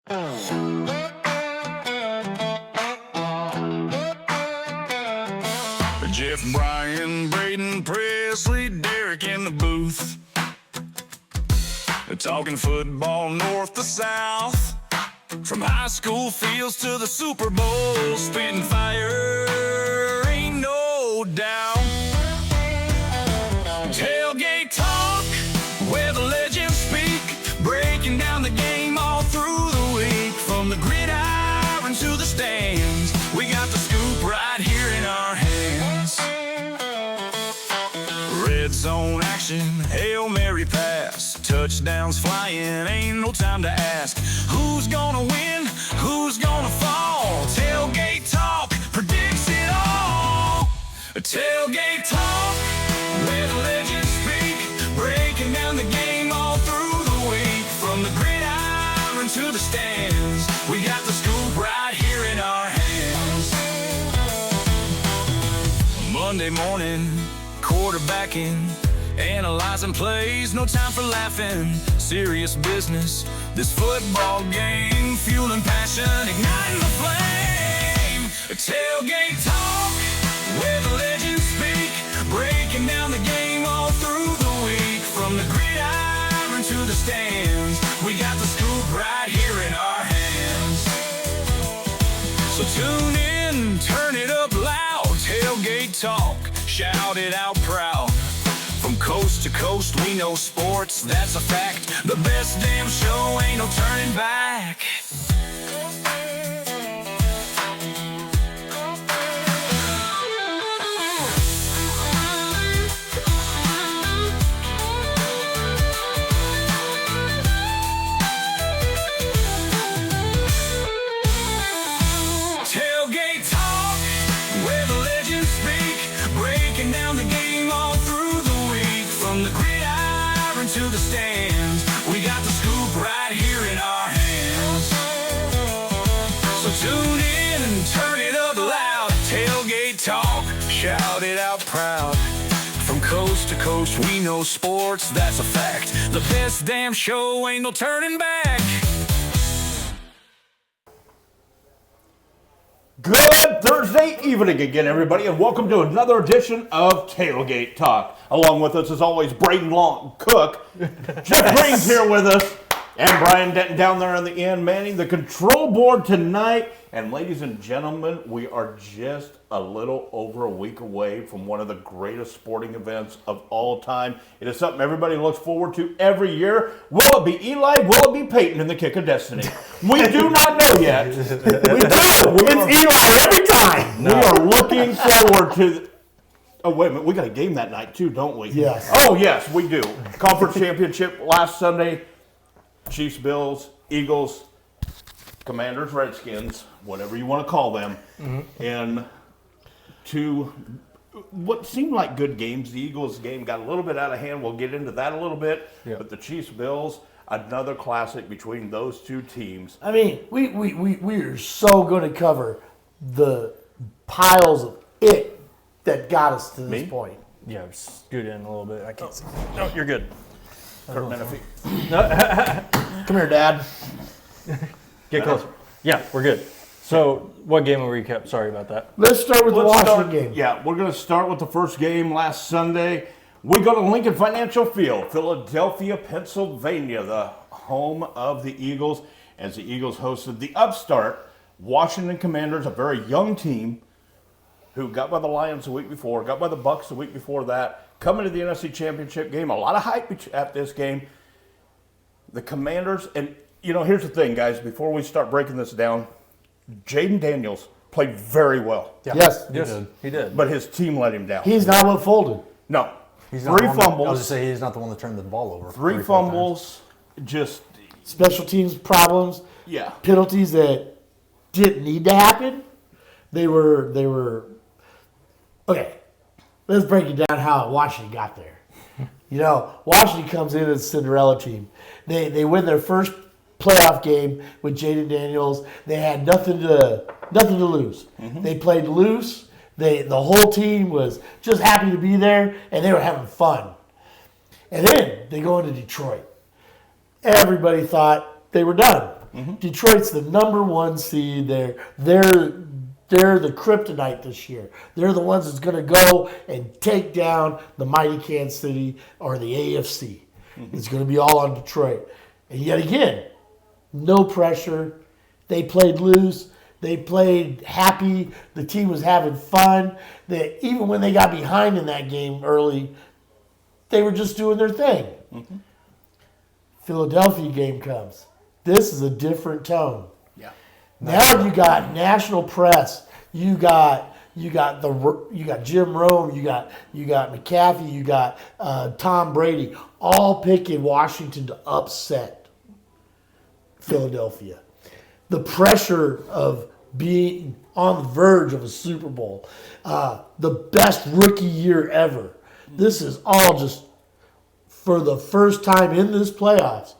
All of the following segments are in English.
Jeff, Brian, Braden, Presley, Derek in the booth. Talking football north to south. From high school fields to the Super Bowl. Spitting fire, ain't no doubt. Tailgate talk, where the legends speak. Breaking down the game all through the week. From the gridiron to the stands, we got the scoop right here in our hands. Red zone action, Hail Mary pass. Touchdowns flying, ain't no time to ask. Who's gonna win? Who's gonna fall? Tailgate talk predicts it all. A tailgate talk, where the legends speak. Breaking down the game all through the week. From the gridiron to the stands, we got the scoop right here in our hands. Monday morning, quarterbacking, analyzing plays, no time for laughing. Serious business, this football game. Fueling passion, igniting the flame. A tailgate talk, where the legends speak. Breaking down the game all through the week. From the gridiron to the stands, we got the scoop right here in our hands. So tune in, turn it up loud. Tailgate talk, shout it out proud. From coast to coast, we know sports, that's a fact. The best damn show, ain't no turning back. Tailgate talk, where the legends speak. Breaking down the game all through the week. From the gridiron to the stands, we got the scoop right here in our hands. So tune in and turn it up loud. Tailgate talk, shout it out proud. From coast to coast, we know sports, that's a fact. The best damn show, ain't no turning back. Good Thursday evening again, everybody, and welcome to another edition of Tailgate Talk. Along with us, as always, Braden Long Cook. Jeff Green's here with us, and Brian Denton down there on the end, manning the control board tonight. And ladies and gentlemen, we are just a little over a week away from one of the greatest sporting events of all time. It is something everybody looks forward to every year. Will it be Eli? Will it be Peyton in the kick of destiny? We do not know yet. We do. It's Eli every time. No. We are looking forward to... Oh, wait a minute. We got a game that night, too, don't we? Yes. Oh, yes, we do. Conference championship last Sunday. Chiefs, Bills, Eagles, Commanders, Redskins, whatever you want to call them. Mm-hmm. And two what seemed like good games. The Eagles game got a little bit out of hand. We'll get into that a little bit. Yep. But the Chiefs, Bills, another classic between those two teams. I mean, we are so going to cover the piles of it that got us to this point. Yeah, scoot in a little bit. I can't see. No, you're good. Kurt Menefee. Come here, Dad. Get closer. Yeah, we're good. So, what game will we recap? Sorry about that. Let's start with the Washington game. Yeah, we're going to start with the first game last Sunday. We go to Lincoln Financial Field, Philadelphia, Pennsylvania, the home of the Eagles, as the Eagles hosted the upstart Washington Commanders, a very young team who got by the Lions the week before, got by the Bucs the week before that, coming to the NFC Championship game. A lot of hype at this game. The Commanders, and you know, here's the thing, guys, before we start breaking this down, Jaden Daniels played very well. Yeah. Yes, he did. But his team let him down. He's not what folded. No. He's not Three fumbles. I was going to say he's not the one that turned the ball over. Three fumbles, just... Special teams problems. Yeah. Penalties that didn't need to happen. They were... Okay, let's break it down how Washington got there. You know, Washington comes in as a Cinderella team. They win their first playoff game with Jaden Daniels. They had nothing to lose. Mm-hmm. They played loose. The whole team was just happy to be there, and they were having fun. And then they go into Detroit. Everybody thought they were done. Detroit's the number 1 seed. They're the kryptonite this year. They're the ones that's going to go and take down the mighty Kansas City or the AFC. It's going to be all on Detroit. And yet again, no pressure. They played loose. They played happy. The team was having fun. Even when they got behind in that game early, they were just doing their thing. Philadelphia game comes. This is a different tone. Yeah. Now you got national press. You got Jim Rome. You got McAfee. You got Tom Brady, all picking Washington to upset Philadelphia. The pressure of being on the verge of a Super Bowl, the best rookie year ever. This is all just for the first time in this playoffs.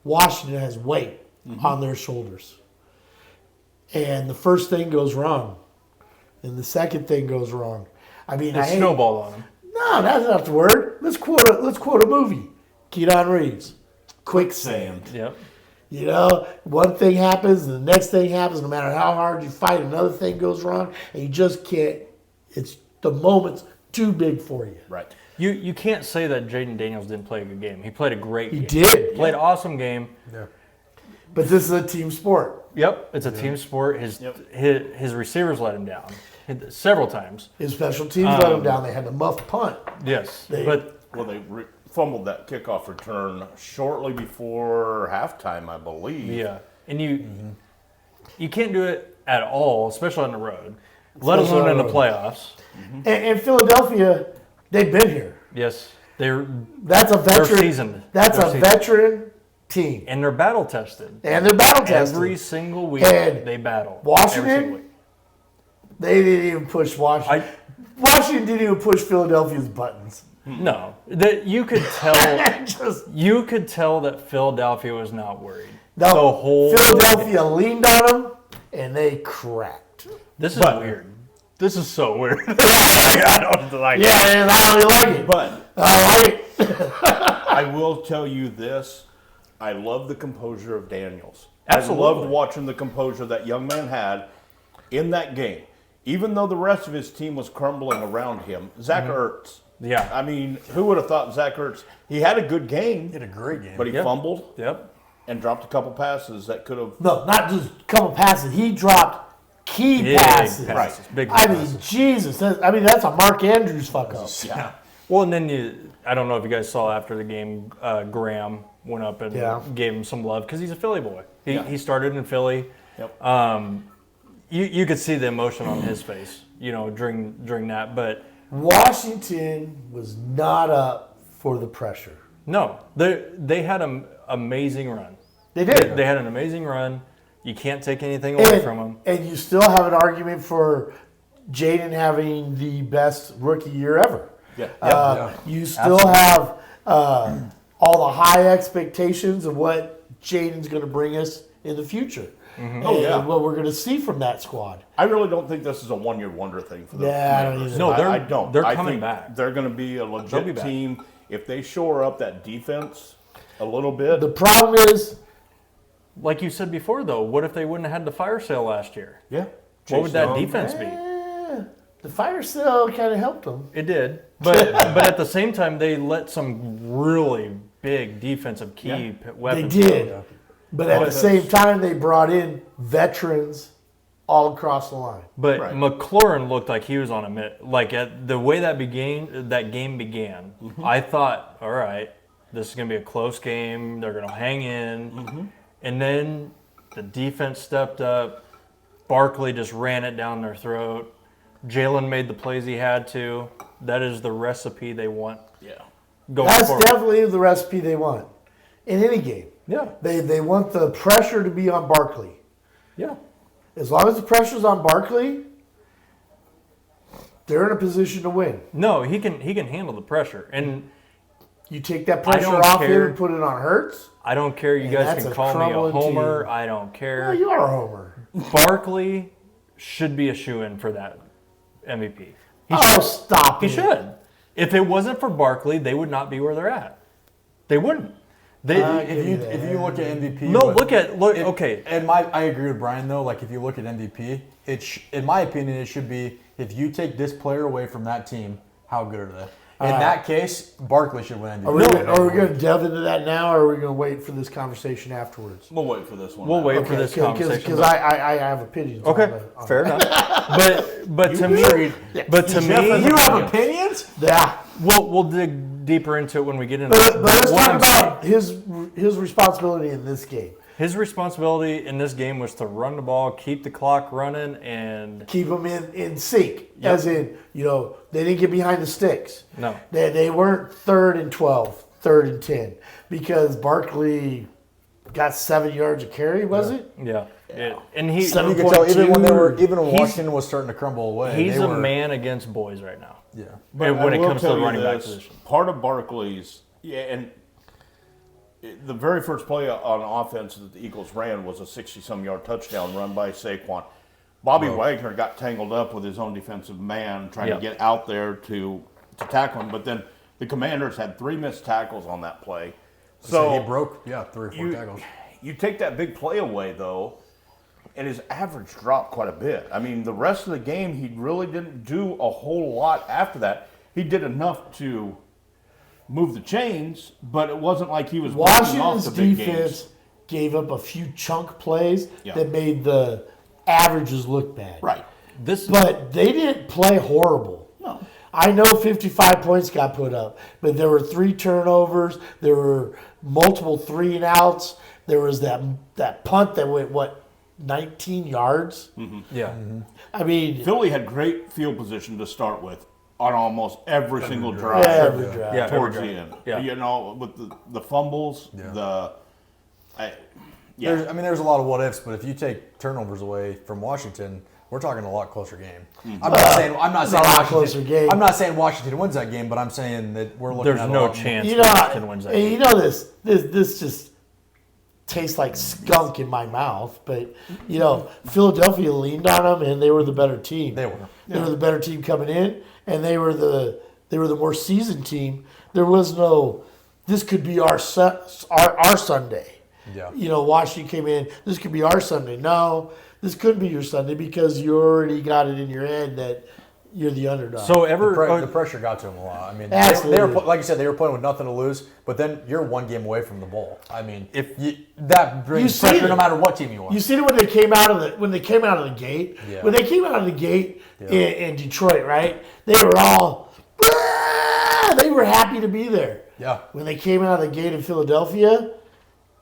Washington has weight on their shoulders. And the first thing goes wrong. And the second thing goes wrong. I mean, They snowballed on him. No, that's not the word. Let's quote a movie. Keanu Reeves. Quicksand. Yep. You know, one thing happens, and the next thing happens. No matter how hard you fight, another thing goes wrong, and you just can't. It's the moment's too big for you. Right. You can't say that Jaden Daniels didn't play a good game. He played a great game. He did. Played an awesome game. But this is a team sport. Yep, it's a team sport. His receivers let him down several times. His special teams let him down. They had the muff punt. Yes, They- but Well, they fumbled that kickoff return shortly before halftime, I believe. yeah, and you can't do it at all, especially on the road, let Especially alone in on the the road. playoffs. And Philadelphia, they've been here. Yes, they're That's a veteran. seasoned. That's They're a seasoned. veteran team, and they're battle tested. and they're battle tested. Every single week And they battle. Washington? Every single week. They didn't even push Washington. Washington didn't even push Philadelphia's buttons. No, that you could tell. Just You could tell that Philadelphia was not worried. no. The whole Philadelphia leaned on them, and they cracked. This is weird. This is so weird. I don't like Yeah, and I don't really like it. But I like it. I will tell you this. I love the composure of Daniels. Absolutely. I loved watching the composure that young man had in that game. Even though the rest of his team was crumbling around him, Zach Ertz. Yeah. I mean, who would have thought Zach Ertz? He had a good game, He had a great game. but he Yep. fumbled Yep. and dropped a couple passes that could have. No, not just a couple passes. He dropped key Big passes. passes. Big I passes. mean, Jesus. That's a Mark Andrews fuck up. Yeah. Well, and then I don't know if you guys saw after the game, Graham went up and Yeah. gave him some love because he's a Philly boy. Yeah. He started in Philly. Yep. You could see the emotion on his face, during that. But Washington was not up for the pressure. no, they had an amazing run. They did. They had an amazing run. You can't take anything away from them. And you still have an argument for Jaden having the best rookie year ever. Yeah. You still have all the high expectations of what Jaden's going to bring us in the future. And Oh, yeah. what we're going to see from that squad. I really don't think this is a one-year wonder thing for them. Yeah, I don't either. No, I don't. they're I coming think back. They're going to be a They'll be legit back. team if they shore up that defense a little bit. The problem is, Like you said before, though, what if they wouldn't have had the fire sale last year? yeah. What would that Young. defense be? the fire sale kind of helped them. It did, but at the same time, they let some really big defensive key Yeah. They weapons. did. go. But at the same time, they brought in veterans all across the line. But Right. McLaurin looked like he was on a like at the way that game began. I thought, all right, this is gonna be a close game. They're gonna hang in, and then the defense stepped up. Barkley just ran it down their throat. Jalen made the plays he had to. That is the recipe they want Yeah. going That's forward. definitely the recipe they want in any game. Yeah, They want the pressure to be on Barkley. yeah. As long as the pressure's on Barkley, they're in a position to win. No, he can handle the pressure, and You take that I pressure don't off care. him and put it on Hurts. I don't care. You And guys that's can a call me a crumbling homer. team. I don't care. Well, you are a homer. Barkley should be a shoo-in for that MVP. Oh, stop He it. should. If it wasn't for Barkley, they would not be where they're at. They wouldn't. They If you look at MVP, okay. And I agree with Brian though. Like if you look at MVP, in my opinion, it should be if you take this player away from that team, how good are they? In that case, Barkley should win MVP. Are we going to delve into that now, or are we going to wait for this conversation afterwards? We'll wait for this one. We'll wait for this conversation. Because I have opinions. Okay, fair enough. But to me, You have opinions? Yeah. we'll dig deeper into it when we get into. But let's what talk I'm about his responsibility in this game. His responsibility in this game was to run the ball, keep the clock running, and Keep them in sync, as in, they didn't get behind the sticks. No. They weren't 3rd and 12, 3rd and 10, because Barkley got 7 yards of carry, was it? and he Seven- You can tell even when He's- Washington was starting to crumble away. he's a man against boys right now. Yeah. But when I it will comes to tell the you running back this, position. part of Barkley's and the very first play on offense that the Eagles ran was a 60-some yard touchdown run by Saquon. Bobby Wagner got tangled up with his own defensive man trying to get out there to tackle him, but then the Commanders had 3 missed tackles on that play. So he broke 3 or 4 tackles. You take that big play away though, and his average dropped quite a bit. I mean, the rest of the game he really didn't do a whole lot after that. He did enough to move the chains, but it wasn't like he was working off Washington's the big defense games. gave up a few chunk plays Yeah. that made the averages look bad. Right. But they didn't play horrible. No. I know 55 points got put up, but there were 3 turnovers. There were multiple 3 and outs. There was that punt that went, 19 yards? Yeah. I mean, Philly had great field position to start with on almost every single drive. every drive. Yeah. Towards the every end. drive. Yeah. With the fumbles, There's a lot of what ifs, but if you take turnovers away from Washington, we're talking a lot closer game. I'm not saying a lot closer game. I'm not saying Washington wins that game, but I'm saying that we're looking There's at a no lot more. chance You know, Washington wins that and game. you know this just tastes like skunk in my mouth, but Philadelphia leaned on them and they were the better team. They were. They were the better team coming in, and they were the more seasoned team. There was no, this could be our Sunday. Yeah. Washington came in, this could be our Sunday. No, this couldn't be your Sunday because you already got it in your head that you're the underdog. So The pressure got to them a lot. I mean, they Absolutely. were like you said, they were playing with nothing to lose. But then you're 1 game away from the bowl. I mean, that brings see pressure it. no matter what team you are. You seen it when they came out of the gate. Yeah. When they came out of the gate in Detroit, right? They were all they were happy to be there. Yeah. When they came out of the gate in Philadelphia,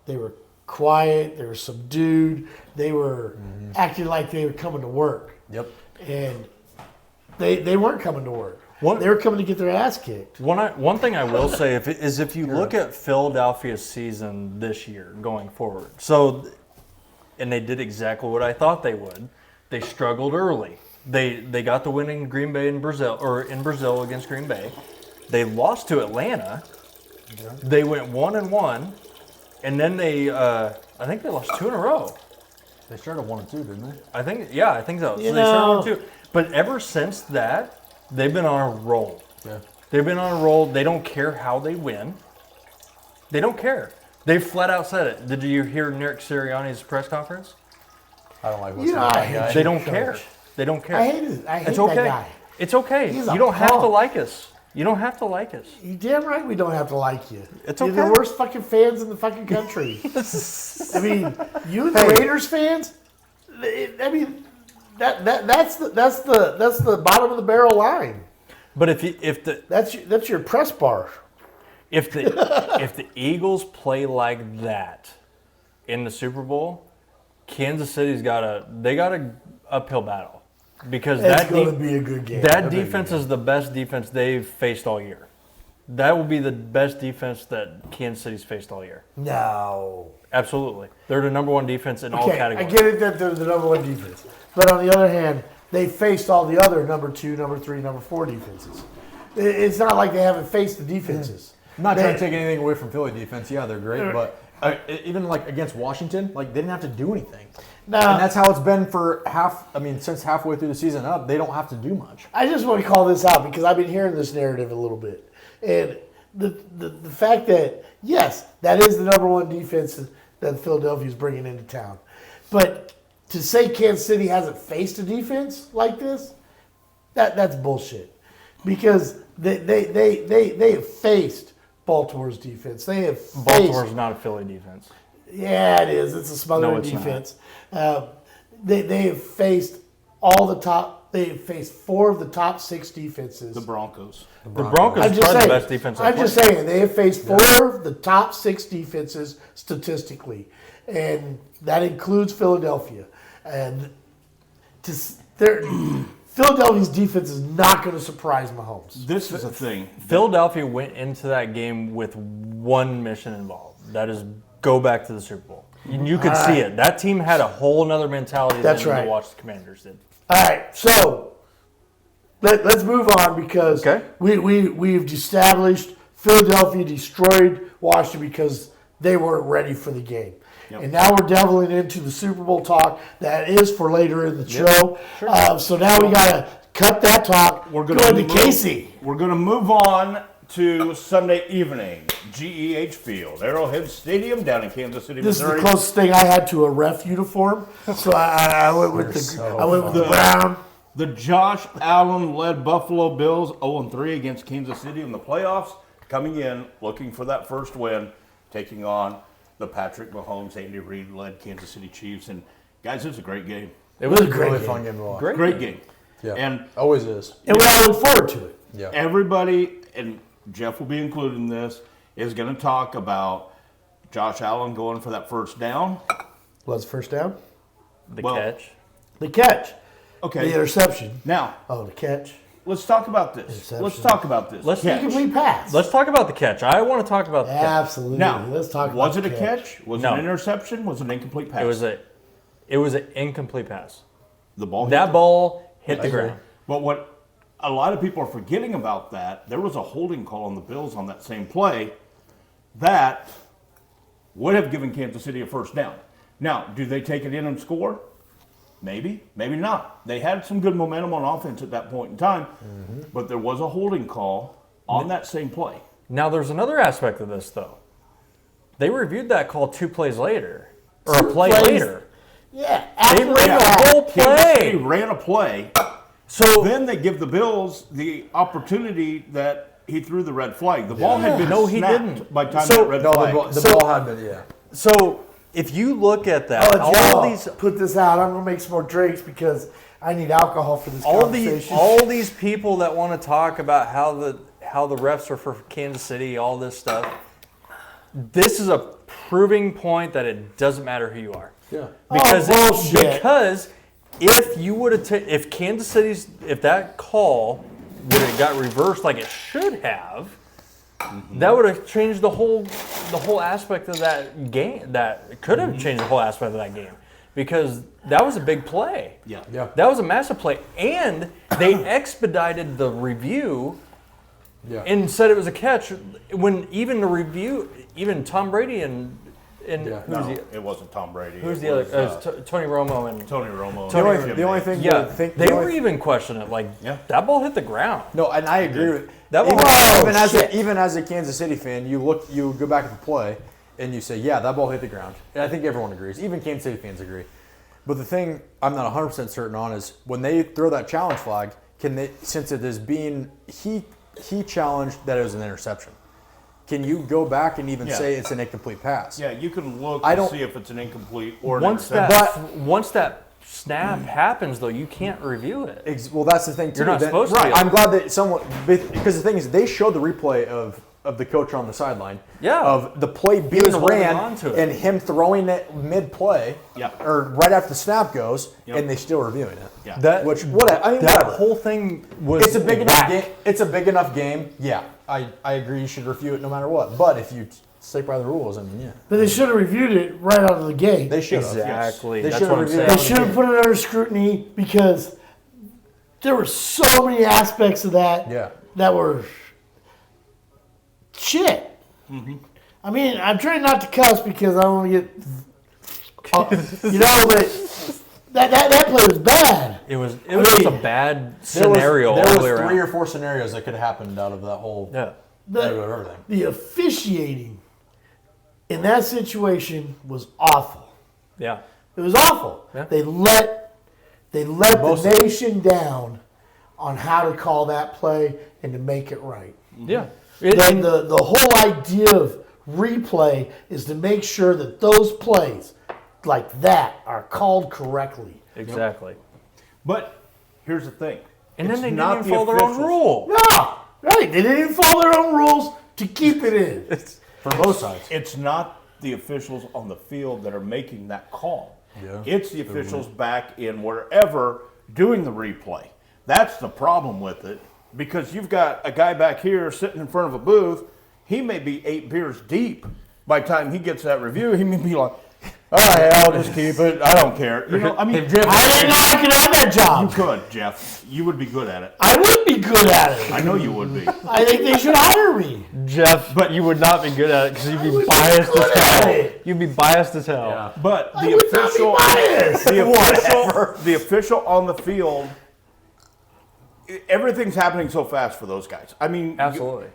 they were quiet. They were subdued. They were acting like they were coming to work, Yep. and they weren't coming to work. What- They were coming to get their ass kicked. One thing I will say is if you look at Philadelphia's season this year going forward, and they did exactly what I thought they would. They struggled early. They got the win in Green Bay in Brazil against Green Bay. They lost to Atlanta. They went 1-1, and then I think they lost 2 in a row. They started 1-2, didn't they? I think so. So You they started know- 1-2. But ever since that, they've been on a roll. Yeah. They've been on a roll. They don't care how they win. They don't care. They flat out said it. Did you hear Nick Sirianni's press conference? I don't like listening to I that hate guy. They don't Coach. care. They don't care. I hate It's that okay. guy. It's okay. He's You a don't have to punk. like us. You don't have to like us. You damn right we don't have to like you. It's You're the okay. worst fucking fans in the fucking country. I mean, you and the Raiders fans. I mean, that's the bottom of the barrel line. But if That's your press bar. if the Eagles play like that in the Super Bowl, Kansas City's got a uphill battle because It's going to be a good game. that defense is the best defense they've faced all year. That will be the best defense that Kansas City's faced all year. No. Absolutely, they're the number 1 defense in all Okay, categories. I get it that they're the number 1 defense, but on the other hand, they faced all the other number 2, number 3, number 4 defenses. It's not like they haven't faced the defenses. I'm not trying to take anything away from Philly defense. Yeah, they're great, but even like against Washington, like they didn't have to do anything. No. And that's how it's been for since halfway through the season up. They don't have to do much. I just want to call this out because I've been hearing this narrative a little bit, and the fact that Yes, that is the number one defense that Philadelphia is bringing into town. But to say Kansas City hasn't faced a defense like this, that's bullshit. Because they have faced Baltimore's defense. They have faced, Baltimore's not a Philly defense. yeah, it is. It's a smothering No, it's not. defense. They have faced all the top. They have faced 4 of the top 6 defenses. The Broncos. The Broncos I'm are just the saying. best defense. I'm just saying they have faced 4 of the top 6 defenses statistically, and that includes Philadelphia. And Philadelphia's defense is not going to surprise Mahomes. This is the thing. Philadelphia went into that game with one mission involved. That is go back to the Super Bowl. You could see it. That team had a whole nother mentality That's than right. the Washington Commanders did. All right, so let's move on because Okay. we've established Philadelphia destroyed Washington because they weren't ready for the game. Yep. And now we're delving into the Super Bowl talk that is for later in the show. So now we got to cut that talk. We're Go going to Casey. We're going to move on to Sunday evening, GEH Field, Arrowhead Stadium down in Kansas City, This is Missouri. the closest thing I had to a ref uniform. So I went with the brown. The Josh Allen-led Buffalo Bills 0-3 against Kansas City in the playoffs, coming in looking for that first win, taking on the Patrick Mahomes, Andy Reid-led Kansas City Chiefs. And guys, it was a great game. It was a great Really game. fun game to watch. Great game. Yeah. And Always is. And we all look forward to it. Yeah. everybody, and Jeff will be included in this, is going to talk about Josh Allen going for that first down. Was first down? The Well, catch. The catch. Okay. The interception. Now, Oh, the catch. let's talk about this. Interception. Let's talk about this. Let's Catch. Incomplete pass. Let's talk about the catch. I want to talk about the catch. Absolutely. Now, Let's talk about was it the a catch? Was No. it an interception? Was it an incomplete pass? It was an incomplete pass. the ball. hit That the- ball hit the agree. ground. But what a lot of people are forgetting about that, there was a holding call on the Bills on that same play that would have given Kansas City a first down. Now, do they take it in and score? Maybe, maybe not. They had some good momentum on offense at that point in time, but there was a holding call on that same play. Now, there's another aspect of this, though. They reviewed that call 2 plays later, or a play plays. later. Yeah. They After ran that. a whole Kansas City play. ran a play. So Then they give the Bills the opportunity that he threw the red flag. The ball had been No, he snapped didn't. by the time So- that red No, flag. the ball had been, yeah. So if you look at that, Oh, all Joe, these, put this out. I'm gonna make some more drinks because I need alcohol for this all conversation. these people that want to talk about how the refs are for Kansas City, all this stuff. This is a proving point that it doesn't matter who you are. Yeah. Because Oh, bullshit. because if you would have if Kansas City's if that call would have got reversed like it should have, that would have changed the whole aspect of that game. That could have changed the whole aspect of that game because that was a big play. Yeah. Yeah. That was a massive play, and they expedited the review Yeah. and said it was a catch. When even the review, even Tom Brady and Yeah. who's No, the it wasn't Tom Brady. who's It the other? was, Tony Romo and Tony Romo. The only, Jim the only Nantz. thing yeah, you think they the were only- even questioning it. Like Yeah. that ball hit the ground. No, and I agree with That even, ball- even as shit. even as a Kansas City fan, you go back at the play and you say, yeah, that ball hit the ground. And I think everyone agrees. Even Kansas City fans agree. But the thing I'm not 100% certain on is when they throw that challenge flag, can they, since it is being he challenged that it was an interception, can you go back and even Yeah. say it's an incomplete pass? Yeah, you can look I and don't- see if it's an incomplete or an Once interception. that once that snap happens, though, you can't review it. Well, that's the thing too. You're not that- supposed to right. be. I'm glad that someone because the thing is they showed the replay of the coach on the sideline. Yeah. Of the play being was holding ran on to it. and him throwing it mid play. Yeah. Or right after the snap goes, Yep. and they still reviewing it. Yeah. That Which whatever. I mean, that whatever. whole thing was It's a big enough whack. game. It's a big enough game. Yeah. I agree. You should review it no matter what. But if you stick by the rules, I mean, yeah. But they should have reviewed it right out of the gate. They should have. Exactly. They That's should what have I'm reviewed saying. They should have put it under scrutiny because there were so many aspects of that Yeah. that were shit. I mean, I'm trying not to cuss because I don't want to get, but that play was bad. It was just a bad scenario There all was the way 3 around. or 4 scenarios that could have happened out of that whole Yeah. out of everything. The officiating in that situation was awful. Yeah. It was awful. Yeah. They let the nation down on how to call that play and to make it right. Yeah. Then the whole idea of replay is to make sure that those plays like that are called correctly. Exactly. But here's the thing. And It's then they not didn't the follow their own officials. rule. No, right. They didn't even follow their own rules to keep it in. For both sides. It's not the officials on the field that are making that call. Yeah. It's the officials back in wherever doing the replay. That's the problem with it, because you've got a guy back here sitting in front of a booth. He may be 8 beers deep by the time he gets that review. He may be like, all right, I'll just keep it. I don't care. You know, I mean, I didn't know I could have that you job. could, Jeff. You would be good at it. I would be good at it. I know you would be. I think they should hire me. Jeff, but you would not be good at it because you'd I be would be biased good as at hell. it. You'd be biased as hell. But I the would not be official, biased. the official on the field, everything's happening so fast for those guys. I mean, Absolutely.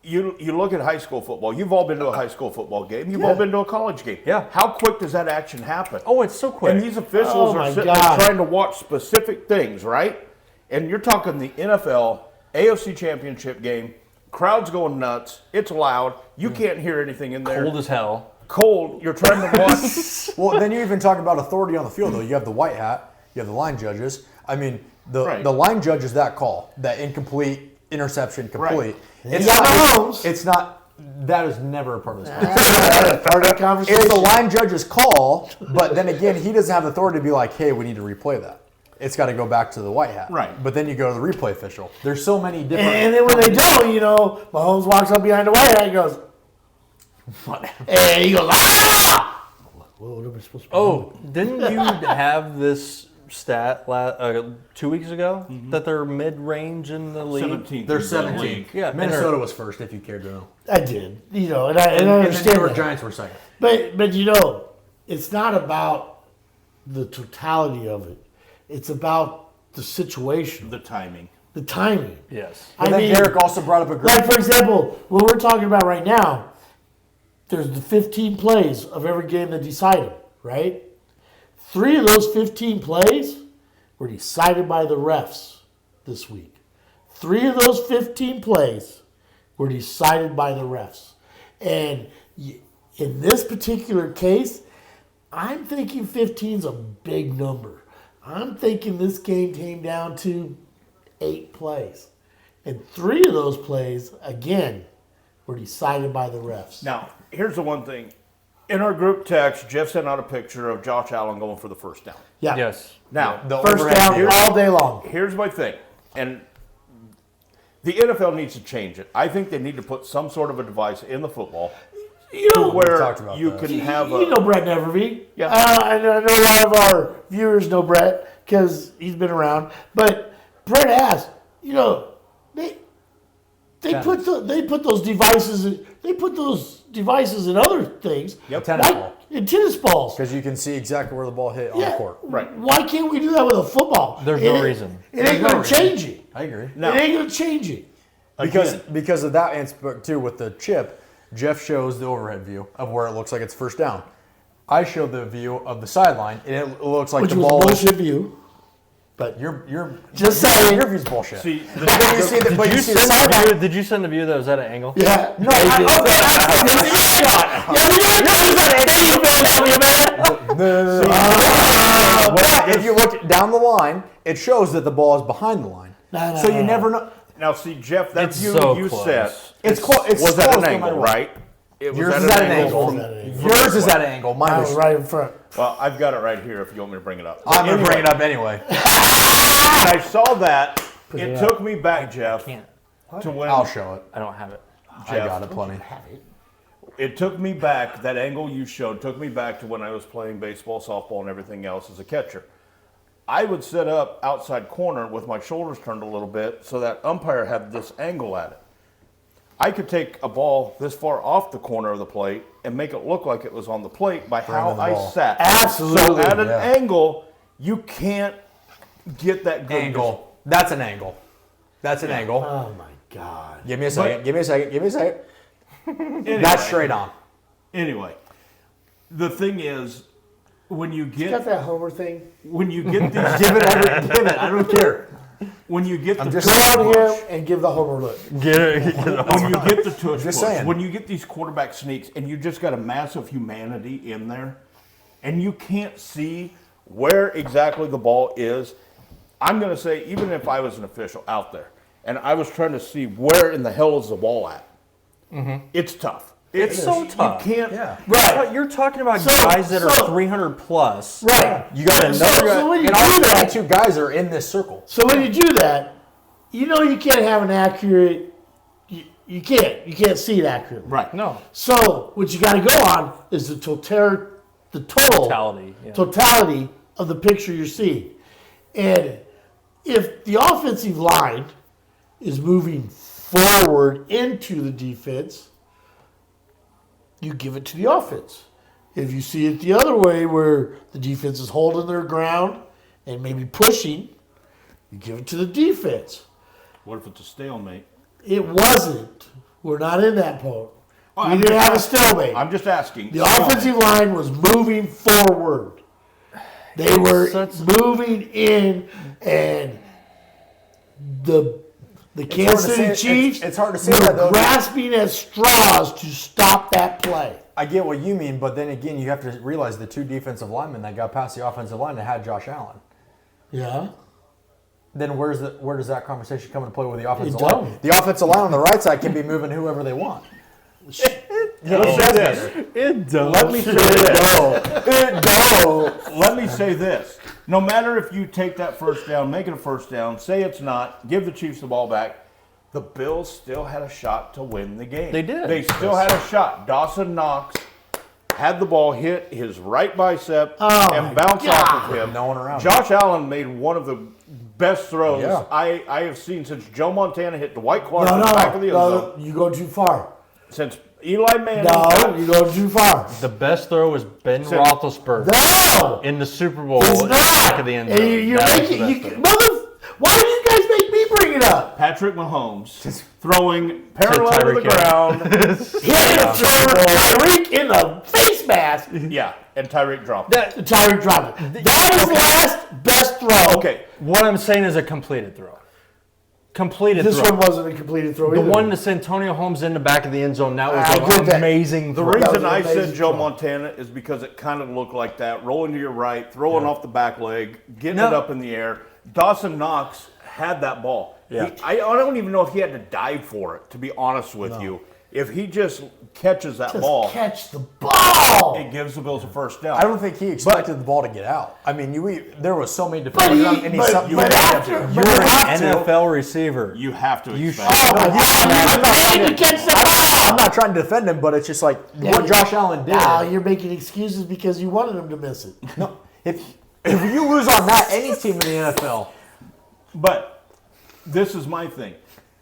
You look at high school football. You've all been to a high school football game. You've all been to a college game. Yeah. How quick does that action happen? Oh, it's so quick. And these officials Oh, are my sitting there God. trying to watch specific things, right? And you're talking the NFL AFC Championship game. Crowd's going nuts. It's loud. You can't hear anything in there. Cold as hell. Cold. You're trying to watch. Well, then you even talk about authority on the field, though. You have the white hat, you have the line judges. I mean, Right. the line judges that call, that incomplete, interception, complete. It's got Mahomes. It's not. That is never a part of this. Part of the conversation. It's the line judge's call, but then again, he doesn't have authority to be like, hey, we need to replay that. It's got to go back to the white hat. Right. But then you go to the replay official. There's so many different. And then when they don't, Mahomes walks up behind the white hat and goes, and he goes, ah! What are we supposed to do? Oh, didn't you have this stat 2 weeks ago that they're mid-range in the league? 17th. They're in the 17. league. Yeah, Minnesota was first, if you cared to know. I did, and I And the New understand York that. Giants were second. But it's not about the totality of it. It's about the situation, The timing. the timing. Yes. But then Derek also brought up a great. Like, for example, what we're talking about right now, there's the 15 plays of every game that decided, right? 3 of those 15 plays were decided by the refs this week. 3 of those 15 plays were decided by the refs. And in this particular case, I'm thinking 15 is a big number. I'm thinking this game came down to 8 plays. And 3 of those plays, again, were decided by the refs. Now, here's the one thing. In our group text, Jeff sent out a picture of Josh Allen going for the first down. Yeah. Yes. Now, The First overhead down view. all day long. here's my thing, and the NFL needs to change it. I think they need to put some sort of a device in the football You know, where talked about you that. can have you know a. Brett Neverby. Yeah. I know a lot of our viewers know Brett because he's been around. But Brett asked, they put those devices in other things. Yep. Tennis Why- ball. in tennis balls. Because you can see exactly where the ball hit on the court. Right. Why can't we do that with a football? There's no reason. It ain't going to change it. I agree. Now- It ain't going to change it. Because of that aspect too with the chip, Jeff shows the overhead view of where it looks like it's first down. I show the view of the sideline, and it looks like Which the was a ball. bullshit view. But You're Just saying. Your view's bullshit. See, but then you see the, but you see the sideline. Did you send a view that was at an angle? yeah. No, But if you look down the line, it shows that the ball is behind the line. No, So you never know. now, see, Jeff, that It's view so you close. set It's close. It's was close at an no angle, matter what. right? It was Yours at is at an angle. From- from- Yours is at an angle. Mine I was. was right in front. Well, I've got it right here if you want me to bring it up. I'm gonna bring it up anyway. When I saw that, it it took me back, Jeff, Can't. to when I'll show it. I don't have it. I got it plenty. it took me back, that angle you showed took me back to when I was playing baseball, softball, and everything else as a catcher. I would sit up outside corner with my shoulders turned a little bit so that umpire had this angle at it. I could take a ball this far off the corner of the plate and make it look like it was on the plate by how the I ball. sat. Absolutely, So at an yeah. angle, you can't get that good Angle. That's an angle. That's an angle. Oh my God. Give me a second. Give me a second. Give me a second. Anyway, That's straight on. Anyway, the thing is, when you Got get that Homer thing? when you get these Give it. I don't care. when you get the just Go tush on push, him and give the Homer look. Get it. when you get the tush Just push, saying. when you get these quarterback sneaks, and you just got a mass of humanity in there, and you can't see where exactly the ball is. I'm going to say, even if I was an official out there, and I was trying to see where in the hell is the ball at, it's tough. It's so tough. You can't. Yeah. Right. You're talking about So- guys that are so- 300 plus. Right. You got another So guy, when you and do all that- 22 guys are in this circle. So when you do that, you know you can't have an accurate. You can't. You can't see it accurately. Right. No. So what you got to go on is the Totality, yeah. totality of the picture you're seeing, and if the offensive line is moving forward into the defense, you give it to the offense. If you see it the other way, where the defense is holding their ground and maybe pushing, you give it to the defense. What if it's a stalemate? It wasn't. We're not in that point. Oh, We I'm didn't just have a asking. stalemate. I'm just asking. The offensive line was moving forward. They were That's- moving in, and the Kansas hard to City say- Chiefs it's hard to say were that, though. grasping at straws to stop that play. I get what you mean, but then again, you have to realize the two defensive linemen that got past the offensive line that had Josh Allen. Yeah. Then where does that conversation come into play with the offensive It line? don't. The offensive line on the right side can be moving whoever they want. Let's say this. It does. Let me say this. Let me say this. No matter if you take that first down, make it a first down, say it's not, give the Chiefs the ball back, the Bills still had a shot to win the game. They did. They still had a shot. Dawson Knox had the ball hit his right bicep and bounce off of him. No one around. Josh Allen made one of the best throws Yeah. I have seen since Joe Montana hit Dwight Clark in the back of the end zone. You go too far. Since Eli Manning. No, you go too far. The best throw was Ben So- Roethlisberger No, in the Super Bowl it's in the back not. of the end And zone. you're That was making, the you, best throw. why do you guys make me bring it up? Patrick Mahomes throwing parallel to the Tyreek Hill. ground. Hit Tyreek in the face mask. Yeah, and Tyreek dropped. The Tyreek dropped it. That was the last best throw. Okay, What I'm saying is a completed throw. Completed This throw. one wasn't a completed throw The either. one to Santonio Holmes in the back of the end zone, that was I get an that. amazing the throw. was reason an I amazing said Joe throw. Montana is because it kind of looked like that, rolling to your right, throwing off the back leg, getting No. it up in the air. Dawson Knox had that ball. Yeah. I don't even know if he had to dive for it, to be honest with you. If he just catches that Just ball, catch the ball. it gives the Bills a first down. I don't think he expected the ball to get out. I mean, there was so many But defenders he, around, and but, you but have after, to. but You're have an to. NFL receiver. You have to You expect Oh my God! You made to catch the ball. I'm not trying to defend him, but it's just like what Josh Allen did. Now you're making excuses because you wanted him to miss it. No, if you lose on that, any team in the NFL. But this is my thing.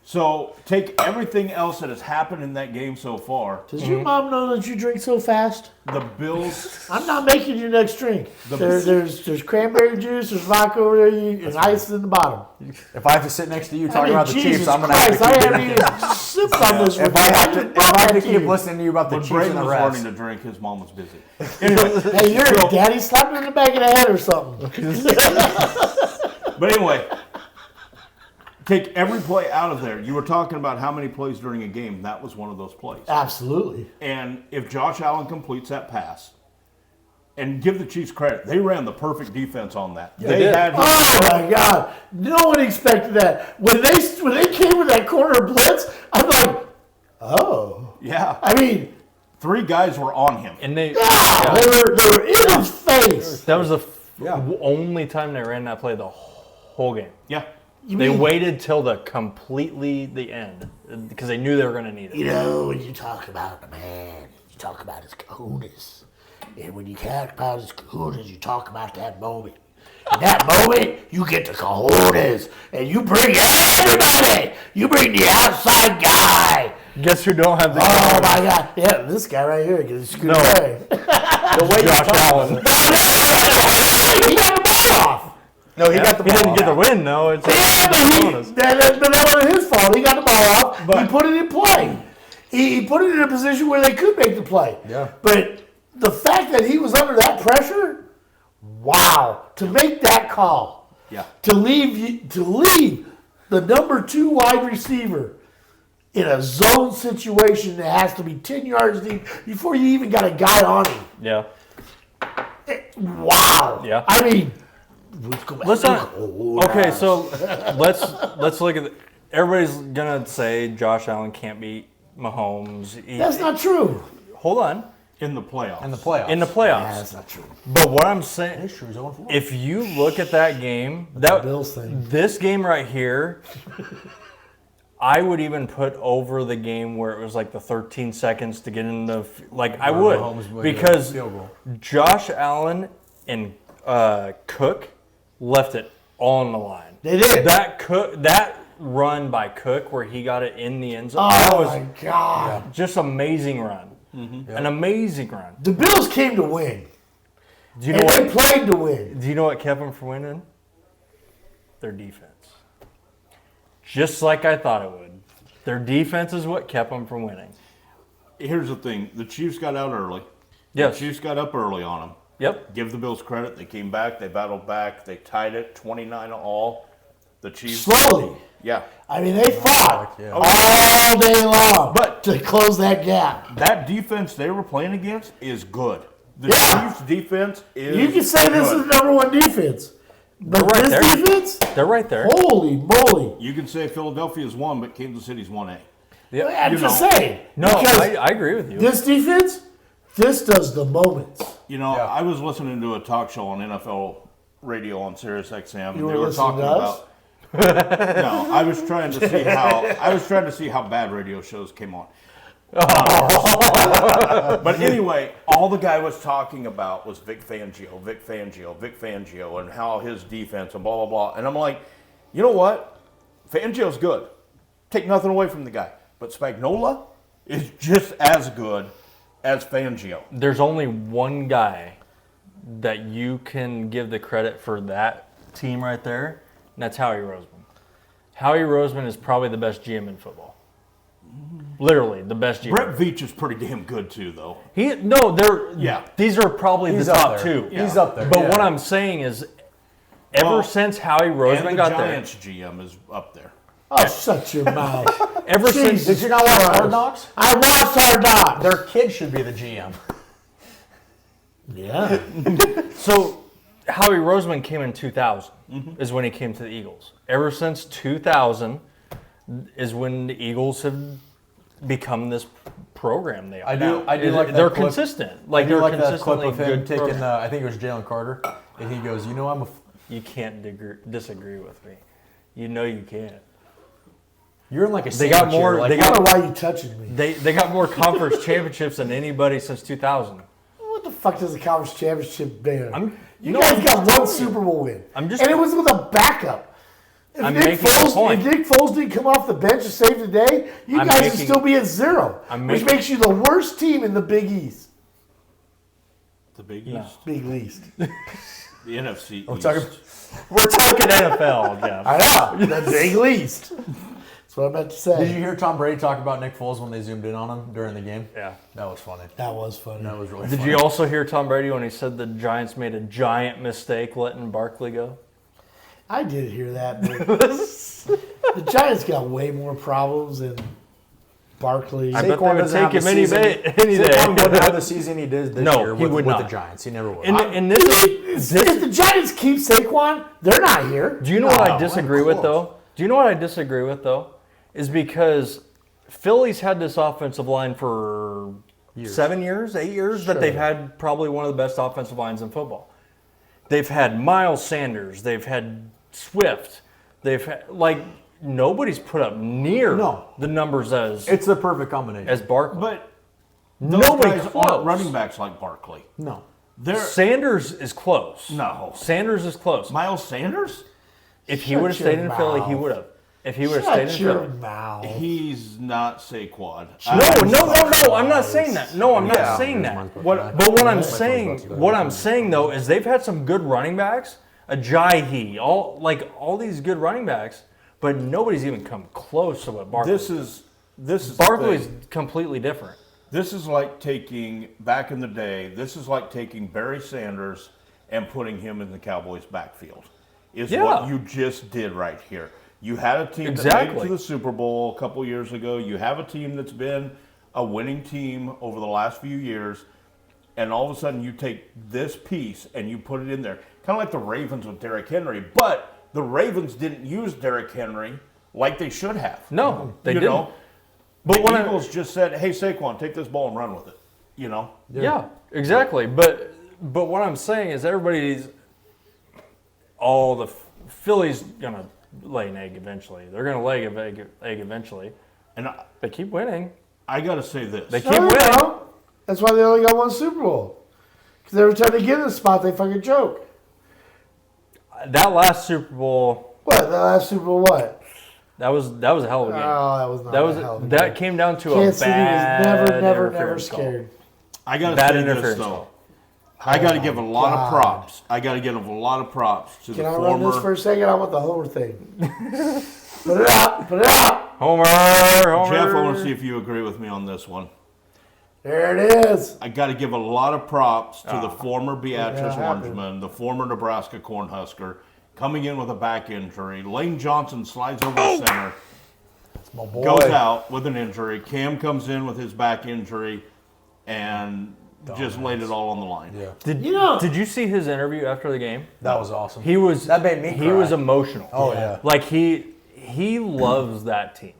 So take everything else that has happened in that game so far. Does your mom know that you drink so fast? The Bills, I'm not making your next drink. There's cranberry juice, there's vodka over there, and ice in the bottom. If I have to sit next to you talking about the Jesus Chiefs, I'm gonna Christ, have to keep I haven't even sipped on this. If I have to keep listening to you about the when Chiefs Braden and the was refs. learning to drink, his mom was busy. Anyway, Hey, your daddy slapped him in the back of the head or something. but anyway, take every play out of there. You were talking about how many plays during a game. That was one of those plays. Absolutely. And if Josh Allen completes that pass, and give the Chiefs credit, they ran the perfect defense on that. They did. had Oh my God! No one expected that. When they came with that corner blitz, I'm like, oh. yeah, I mean, 3 guys were on him. And they yeah, they were in his face. that was the only time they ran that play the whole game. Yeah. They waited till the end because they knew they were going to need it. You know, when you talk about the man, you talk about his kahunas. And when you talk about his kahunas, you talk about that moment. In that moment, you get the kahunas. And you bring everybody. You bring the outside guy. Guess who don't have the Oh my God. Yeah, this guy right here gets screwed No. away. the way Josh Allen. He got the ball off. No, he got the He ball. didn't get the win, though. It's Yeah, but that wasn't his fault. He got the ball off. He put it in play. He put it in a position where they could make the play. Yeah. But the fact that he was under that pressure, wow, to make that call, Yeah. to leave the number 2 wide receiver in a zone situation that has to be 10 yards deep before you even got a guy on him. Yeah. Wow. Yeah. I mean, let's go back. Let's not. Oh, Okay, nice. so let's look at. Everybody's gonna say Josh Allen can't beat Mahomes. That's not true. Hold on. In the playoffs. In the playoffs. In the playoffs. Yeah, that's not true. But what I'm saying, It's true. He's 0-4. if you look at that game, the Bills thing. this game right here, I would even put over the game where it was like the 13 seconds to get in the like I Where would Mahomes would get a because field goal. Josh Allen and Cook left it all on the line. They did. That run by Cook where he got it in the end zone. that Oh, was my God. just amazing run. An amazing run. The Bills came to win. Do you know And they what? played to win. Do you know what kept them from winning? Their defense. Just like I thought it would. Their defense is what kept them from winning. Here's the thing: the Chiefs got out early. Yes. The Chiefs got up early on them. Yep. Give the Bills credit; they came back, they battled back, they tied it 29-all. The Chiefs Slowly. Yeah, I mean, they fought Yeah. all day long But- to close that gap. that defense they were playing against is good. The Yeah. Chiefs' defense is. You can say this good. is the number 1 defense. But They're right this there. defense, They're right there. holy moly. You can say Philadelphia's 1, but Kansas City's 1A. I'm You just know. saying. No, because I agree with you. this defense, this does the moments. You know, Yeah. I was listening to a talk show on NFL radio on Sirius XM, You and were they were listening talking to us? about. No, I was trying to see how bad radio shows came on. But anyway, all the guy was talking about was Vic Fangio, and how his defense and blah blah blah. And I'm like, you know what? Fangio's good. Take nothing away from the guy, but Spagnuolo is just as good as Fangio. There's only one guy that you can give the credit for that team right there, and that's Howie Roseman. Howie Roseman is probably the best GM in football. Literally, the best GM. Brett Veach is pretty damn good too, though. Yeah. These are probably He's the up top there. two. He's up there. But yeah. what I'm saying is, ever Well, since Howie And Roseman the got Giants GM is up there. Oh, shut your mouth. there, ever since Did you not watch Hard Knocks? I watched Hard Knocks. Their kid should be the GM. Yeah. So Howie Roseman came in 2000 is when he came to the Eagles. Ever since 2000 is when the Eagles have become this program they are. I do like that They're clip. consistent. Like I do they're like that clip consistently of him good. taking, program. I think it was Jalen Carter, and he goes, you know, You can't disagree with me. You know you can't. you're in like a They got sandwich here, more- like, they I don't know why you touching me. They got more conference championships than anybody since 2000. What the fuck does the conference championship mean? You no, guys I'm got just one telling you. Super Bowl win. I'm just- and it was with a backup. If I'm Nick making a Foles, point. If Nick Foles didn't come off the bench to save the day, you I'm guys would making- still be at 0, I'm which making- makes you the worst team in the Big East. The Big East, Big East. the NFC East. We're talking NFL, Jeff. I know. The Big East. That's what I meant to say. Did you hear Tom Brady talk about Nick Foles when they zoomed in on him during the game? Yeah. That was funny. That was funny. That was really Did funny. you also hear Tom Brady when he said the Giants made a giant mistake letting Barkley go? I did hear that. But the Giants got way more problems than Barkley. I bet they Saquon would doesn't take have the him any season- day. Saquon wouldn't have the season he did this No, year he with, would with not. the Giants. He never would. And this, If the Giants keep Saquon, they're not here. do you know what I No, disagree I'm with close. though? Do you know what I disagree with though? Is because Philly's had this offensive line for 7 years, 8 years that they've had probably one of the best offensive lines in football. They've had Miles Sanders, they've had Swift, they've had, like nobody's put up near No. the numbers as It's the perfect combination. Barkley. But those Nobody guys close. aren't running backs like Barkley. no. They're Sanders is close. No. Sanders is close. Miles Sanders. If he Shut would have your stayed in Philly, he mouth. would have. If he would have Shut stayed in your Philly. mouth. He's not Saquon. No. I'm not saying that. No, I'm Yeah. not saying that. What- But what I'm saying though is they've had some good running backs, Ajayi, all these good running backs, but nobody's even come close to what Barkley. This is this is the Barkley's thing. completely different. This is like taking, back in the day, this is like taking Barry Sanders and putting him in the Cowboys' backfield. Is Yeah. what you just did right here. You had a team that made it Exactly. to the Super Bowl a couple years ago. You have a team that's been a winning team over the last few years. And all of a sudden you take this piece and you put it in there. Kind of like the Ravens with Derrick Henry. But the Ravens didn't use Derrick Henry like they should have. No, they you didn't. know? But The when I- Eagles just said, hey, Saquon, take this ball and run with it. You know? Yeah, exactly. But what I'm saying is everybody's Philly's gonna lay an egg eventually. They're gonna lay an egg eventually. And They keep winning. I got to say this. They No, keep they winning. don't. That's why they only got one Super Bowl. Because every time they get in the spot, they fucking choke. That last Super Bowl, What? The last Super Bowl, what? that was a hell of a game. Oh, that was not that was a hell of a that game. came down to Kansas a City bad was never interference call. scared. I got to Bad say this, interference though. call. I got to give a lot God. of props. I got to give a lot of props to Can the I run former. this for a second? I want the Homer thing. Put it out. Put it out. Homer. Jeff, I want to see Homer. if you agree with me on this one. There it is. I got to give a lot of props to the former Beatrice Yeah, happened. Orangeman, the former Nebraska Cornhusker, coming in with a back injury. Lane Johnson slides over the center, My boy. goes out with an injury. Cam comes in with his back injury, and just laid it all on the line. Yeah, Did you see his interview after the game? that was awesome. He was That made me He cry. was emotional. Oh, yeah. Like he loves that team.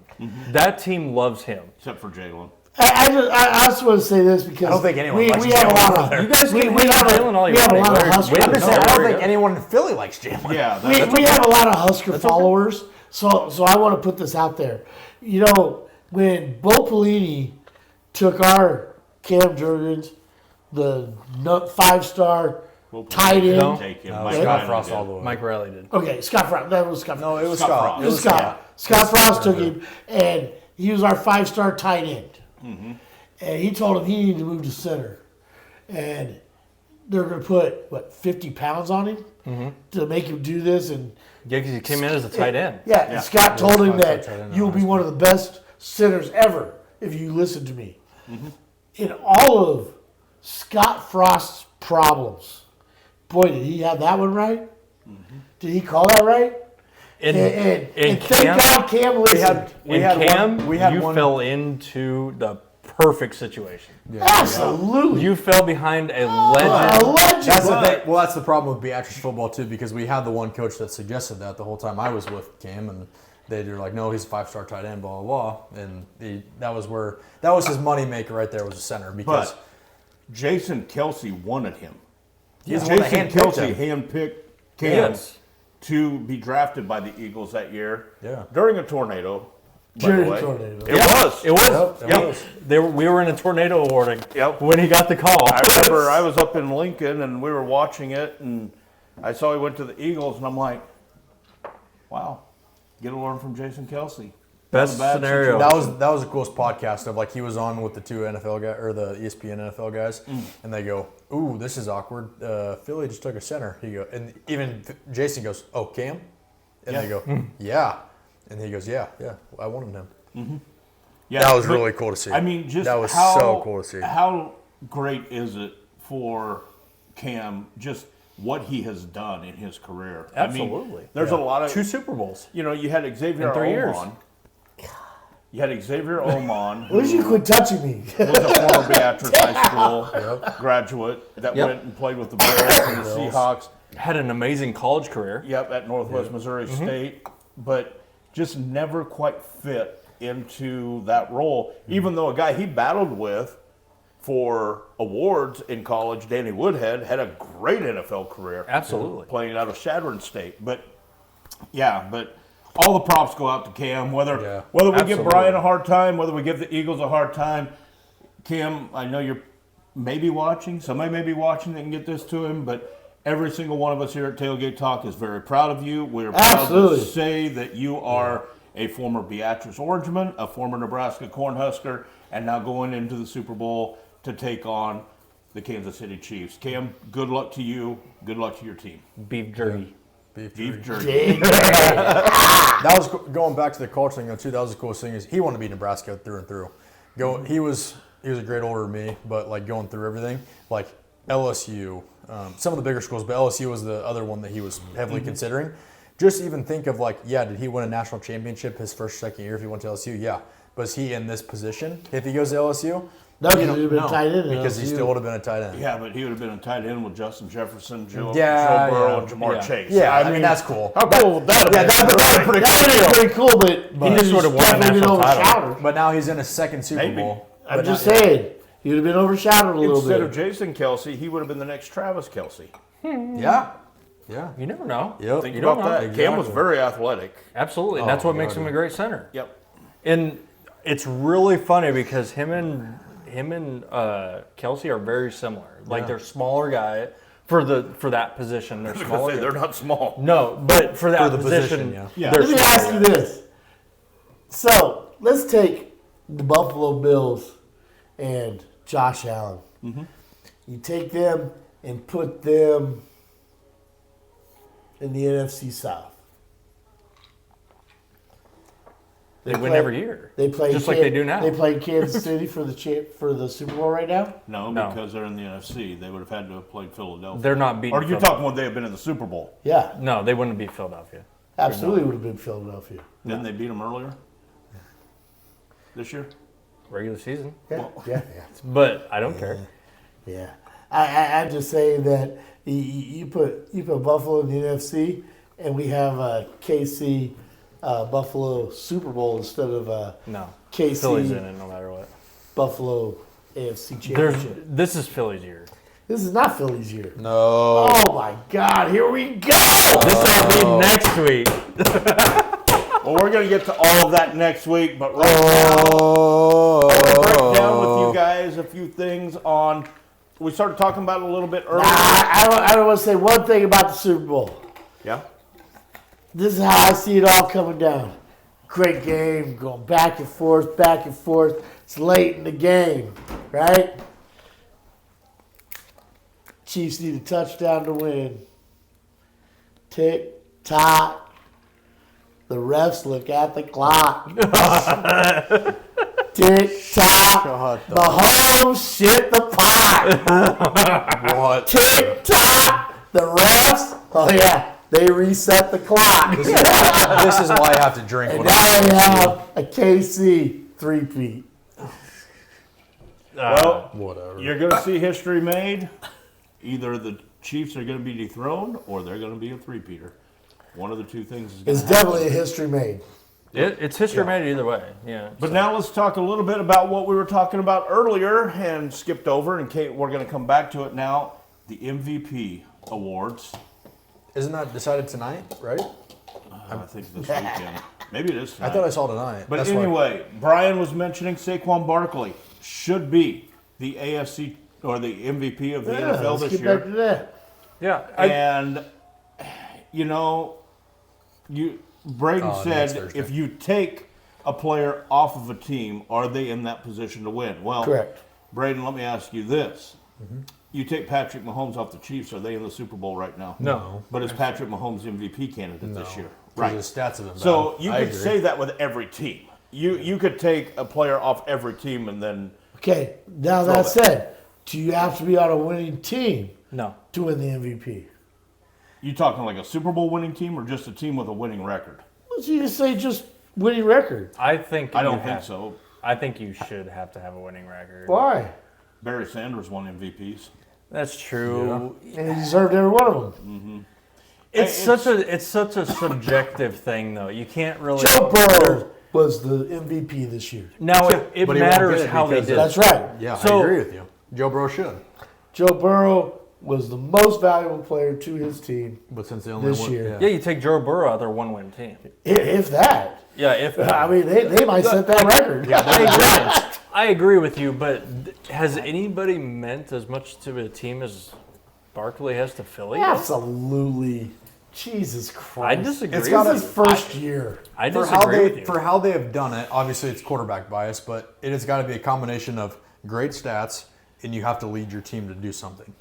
That team loves him. Except for Jalen. I just want to say this because I don't think anyone we, likes we have a Jalen lot over of You guys we, can we hate have Jalen all a, you we have a want. lot of Wait, Husker. wait, I'm just no, saying, I there don't we think go. anyone in Philly likes Jalen. Yeah, We have a lot of Husker followers, so I want to put this out there. You know, when Bo Pelini took our Cam Jurgens, the 5-star tight end. Didn't take him. No, Mike Scott Riley Frost did. all the way. Mike Riley did. Okay, Scott Frost. That was Scott. No, it was Scott Scott. Frost. It was Scott. Scott Frost took him, and he was our 5-star tight end. And he told him he needed to move to center, and they're going to put 50 pounds on him to make him do this. And Yeah, because he came in as a tight end. yeah, and Scott told him Scott's our that tight end in you'll high be one of the best centers ever if you listen to me. In all of Scott Frost's problems, boy, did he have that one right? Did he call that right? And, And thank God Cam listened. You fell into the perfect situation. Absolutely. You fell behind a A legend. legend. That's the thing. Well, that's the problem with Beatrice football too, because we had the one coach that suggested that the whole time I was with Cam, and they were like, "No, he's a 5-star tight end." Blah blah blah, and that was his money maker right there was the center because But Jason Kelsey wanted him. he's the one that Jason handpicked Kelsey him. handpicked Cam Yes. to be drafted by the Eagles that year. Yeah. During a tornado. By During the a way. tornado. It was. It was. Yep, it Yep. was. We were in a tornado warning Yep. when he got the call. I remember I was up in Lincoln and we were watching it, and I saw he went to the Eagles, and I'm like, wow, get to learn from Jason Kelsey. Best Not a bad scenario. situation. That was the coolest podcast of like he was on with the two NFL guys or the E ESPN NFL guys, and they go, "Ooh, this is awkward. Philly just took a center." He go, and even Jason goes, "Oh, Cam," and they go, "Yeah," and he goes, "Yeah, I wanted him." Yeah, That was but, really cool to see. I mean, just that was how, so cool to see. How great is it for Cam, just what he has done in his career? I mean, Absolutely. there's a lot of, 2 Super Bowls. you know, you had Xavier In 3 years. Omon. You had Xavier Omon, who Wish you quit touching me. was a former Beatrice High School graduate that Yep. went and played with the Bears and the Seahawks. Had an amazing college career. Yep, at Northwest Missouri State, but just never quite fit into that role. Even though a guy he battled with for awards in college, Danny Woodhead, had a great NFL career. Absolutely. Playing out of Shadron State. But yeah, but all the props go out to Cam. Whether Yeah, we give absolutely. Brian a hard time, whether we give the Eagles a hard time, Cam, I know you're maybe watching. Somebody may be watching that can get this to him, but every single one of us here at Tailgate Talk is very proud of you. We're proud Absolutely. to say that you are a former Beatrice Orangeman, a former Nebraska Cornhusker, and now going into the Super Bowl to take on the Kansas City Chiefs. Cam, good luck to you. Good luck to your team. Beef jerky. Beef Beef jerky. jerky. That was going back to the culture thing though too. That was the coolest thing is he wanted to be Nebraska through and through. He was a grade older than me, but like going through everything, like LSU, some of the bigger schools, but LSU was the other one that he was heavily considering. Just even think of like, yeah, did he win a national championship his second year if he went to LSU? Yeah. But is he in this position if he goes to LSU? No, he would have been a tight end. at Because he LSU. still would have been a tight end. Yeah, but he would have been a tight end with Justin Jefferson, Joe Yeah, Burrow, yeah, and Jamar yeah. Chase. Yeah, I mean that's cool. How cool would that have been? that'd be pretty That would have been pretty cool, but He just would have won a definitely been national title. overshadowed. But now he's in his second Super Maybe. Bowl. I'm But just now- saying, he would have been overshadowed a little Instead bit. of Jason Kelsey, he would have been the next Travis Kelsey. Yeah. Yeah. You never know. Yep. Think You don't about know. that. Cam was Exactly. very athletic. Absolutely. And that's what makes him a great center. Yep. And it's really funny because him and Kelsey are very similar. Like they're smaller guy for that position. They're I was smaller. gonna say, they're not small. No, but for that the position, position, yeah. they're Let me smaller ask you guys. this. So let's take the Buffalo Bills and Josh Allen. You take them and put them in the NFC South. They win play- every year. They play Just like they do now. They play Kansas City for the Super Bowl right now. No, No. because they're in the NFC. They would have had to have played Philadelphia. They're not beating. Or you're talking when they have been in the Super Bowl. Yeah, No, they wouldn't beat Philadelphia. absolutely would have been Philadelphia. Didn't they beat them earlier? This year? Regular season. Yeah, yeah, But I don't care. yeah. I'm just saying that you put Buffalo in the NFC, and we have a KC Buffalo Super Bowl instead of a No. KC Philly's in it no matter what. Buffalo AFC There's Championship. this is Philly's year. This is not Philly's year. No. Oh my God! Here we go. This will be next week. Well, we're going to get to all of that next week, but right now, break down with you guys a few things on. We started talking about it a little bit earlier. I don't want to say one thing about the Super Bowl. Yeah. This is how I see it all coming down. Great game, going back and forth, back and forth. It's late in the game, right? Chiefs need a touchdown to win. Tick tock. The refs look at the clock. Tick tock. God, Mahomes shit the pot. what? Tick tock. The refs. Oh yeah, they reset the clock. This is why I have to drink. And When now I they have a KC three-peat. Well, whatever. you're going to see history made. Either the Chiefs are going to be dethroned or they're going to be a three-peater. One of the two things is going It's to happen. definitely a history made. It's history made either way. Yeah. But now let's talk a little bit about what we were talking about earlier and skipped over. And Kate, we're going to come back to it now. The MVP awards. Isn't that decided tonight? Right? I think this weekend. Maybe it is tonight. I thought I saw tonight. But That's why- anyway, Brian was mentioning Saquon Barkley should be the AFC or the MVP of the NFL let's this get back to year. that. Yeah. And you know, Braden next said Thursday. if you take a player off of a team, are they in that position to win? Well, Correct. Braden, let me ask you this. You take Patrick Mahomes off the Chiefs, are they in the Super Bowl right now? No. But is Patrick Mahomes MVP candidate this year? Right. The stats have been So bad. you I could agree. say that with every team. You could take a player off every team and then Okay, now that said, do you have to be on a winning team No. to win the MVP? you talking like a Super Bowl winning team or just a team with a winning record? Let's just say just winning record. I think I don't you think have- so. I think you should have to have a winning record. Why? Barry Sanders won MVPs. That's true. And he deserved every one of them. It's such a subjective thing though. You can't really. Joe Burrow was the MVP this year. Now it But he won't matters get it how they because did. That's it. right. Yeah, So- I agree with you. Joe Burrow should. Joe Burrow was the most valuable player to his team, But since they only This won, year. Yeah, you take Joe Burrow out of their one-win team. if that. Yeah, if I mean, they might set that record. I agree with you, but has anybody meant as much to a team as Barkley has to Philly? Absolutely. Jesus I Christ. disagree. It's This gotta- is his first year. I for disagree with you. how they have done it, obviously it's quarterback bias, but it has got to be a combination of great stats and you have to lead your team to do something.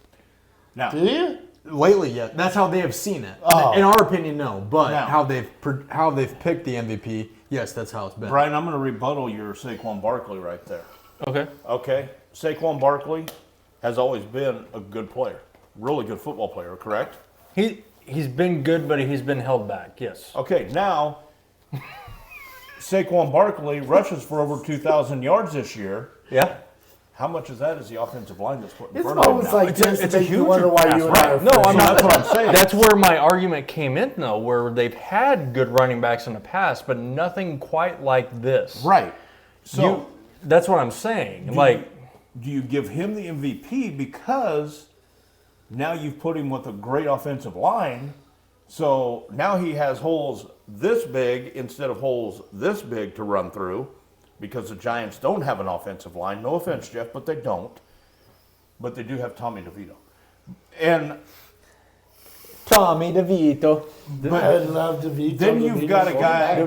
Now, Do you? Lately, yeah, that's how they have seen it. Oh. In our opinion, no. But Now- how they've picked the MVP, yes, that's how it's been. Brian, I'm going to rebuttal your Saquon Barkley right there. Okay. Okay, Saquon Barkley has always been a good player, really good football player, correct? He's been good, but he's been held back. Yes. Okay, now Saquon Barkley rushes for over 2,000 yards this year. Yeah. How much of that is the offensive line that's put in It's front of him moments now? like this it's that a make you huge wonder why pass, you and I are right. No, I'm friends. not. That's what I'm saying. That's where my argument came in, though, where they've had good running backs in the past, but nothing quite like this. Right. So, That's what I'm saying. Like, do you give him the MVP because now you've put him with a great offensive line? So now he has holes this big instead of holes this big to run through because the Giants don't have an offensive line. No offense, Jeff, but they don't. But they do have Tommy DeVito. And Tommy DeVito. I love DeVito. then you've got a guy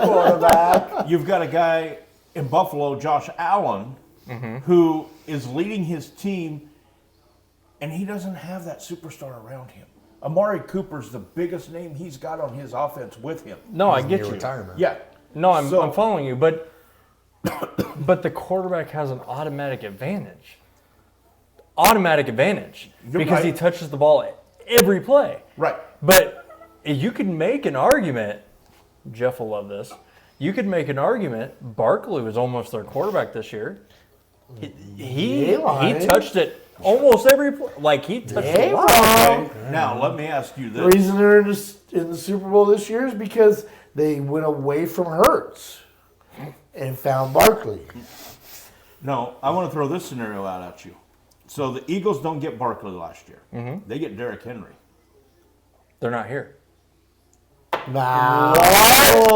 quarterback. you've got a guy in Buffalo, Josh Allen, who is leading his team, and he doesn't have that superstar around him. Amari Cooper's the biggest name he's got on his offense with him. no, I get Near you. retirement. Yeah. No, I'm So- following you, but the quarterback has an automatic advantage. Automatic advantage You're because he right. touches the ball every play. Right. But you could make an argument. Jeff will love this. You could make an argument. Barkley was almost their quarterback this year. He lying. touched it almost every play. Like he touched Hey, the ball. wrong. Now, let me ask you The this. reason they're in the Super Bowl this year is because they went away from Hurts and found Barkley. No, I want to throw this scenario out at you. So the Eagles don't get Barkley last year. They get Derrick Henry. They're not here Nah,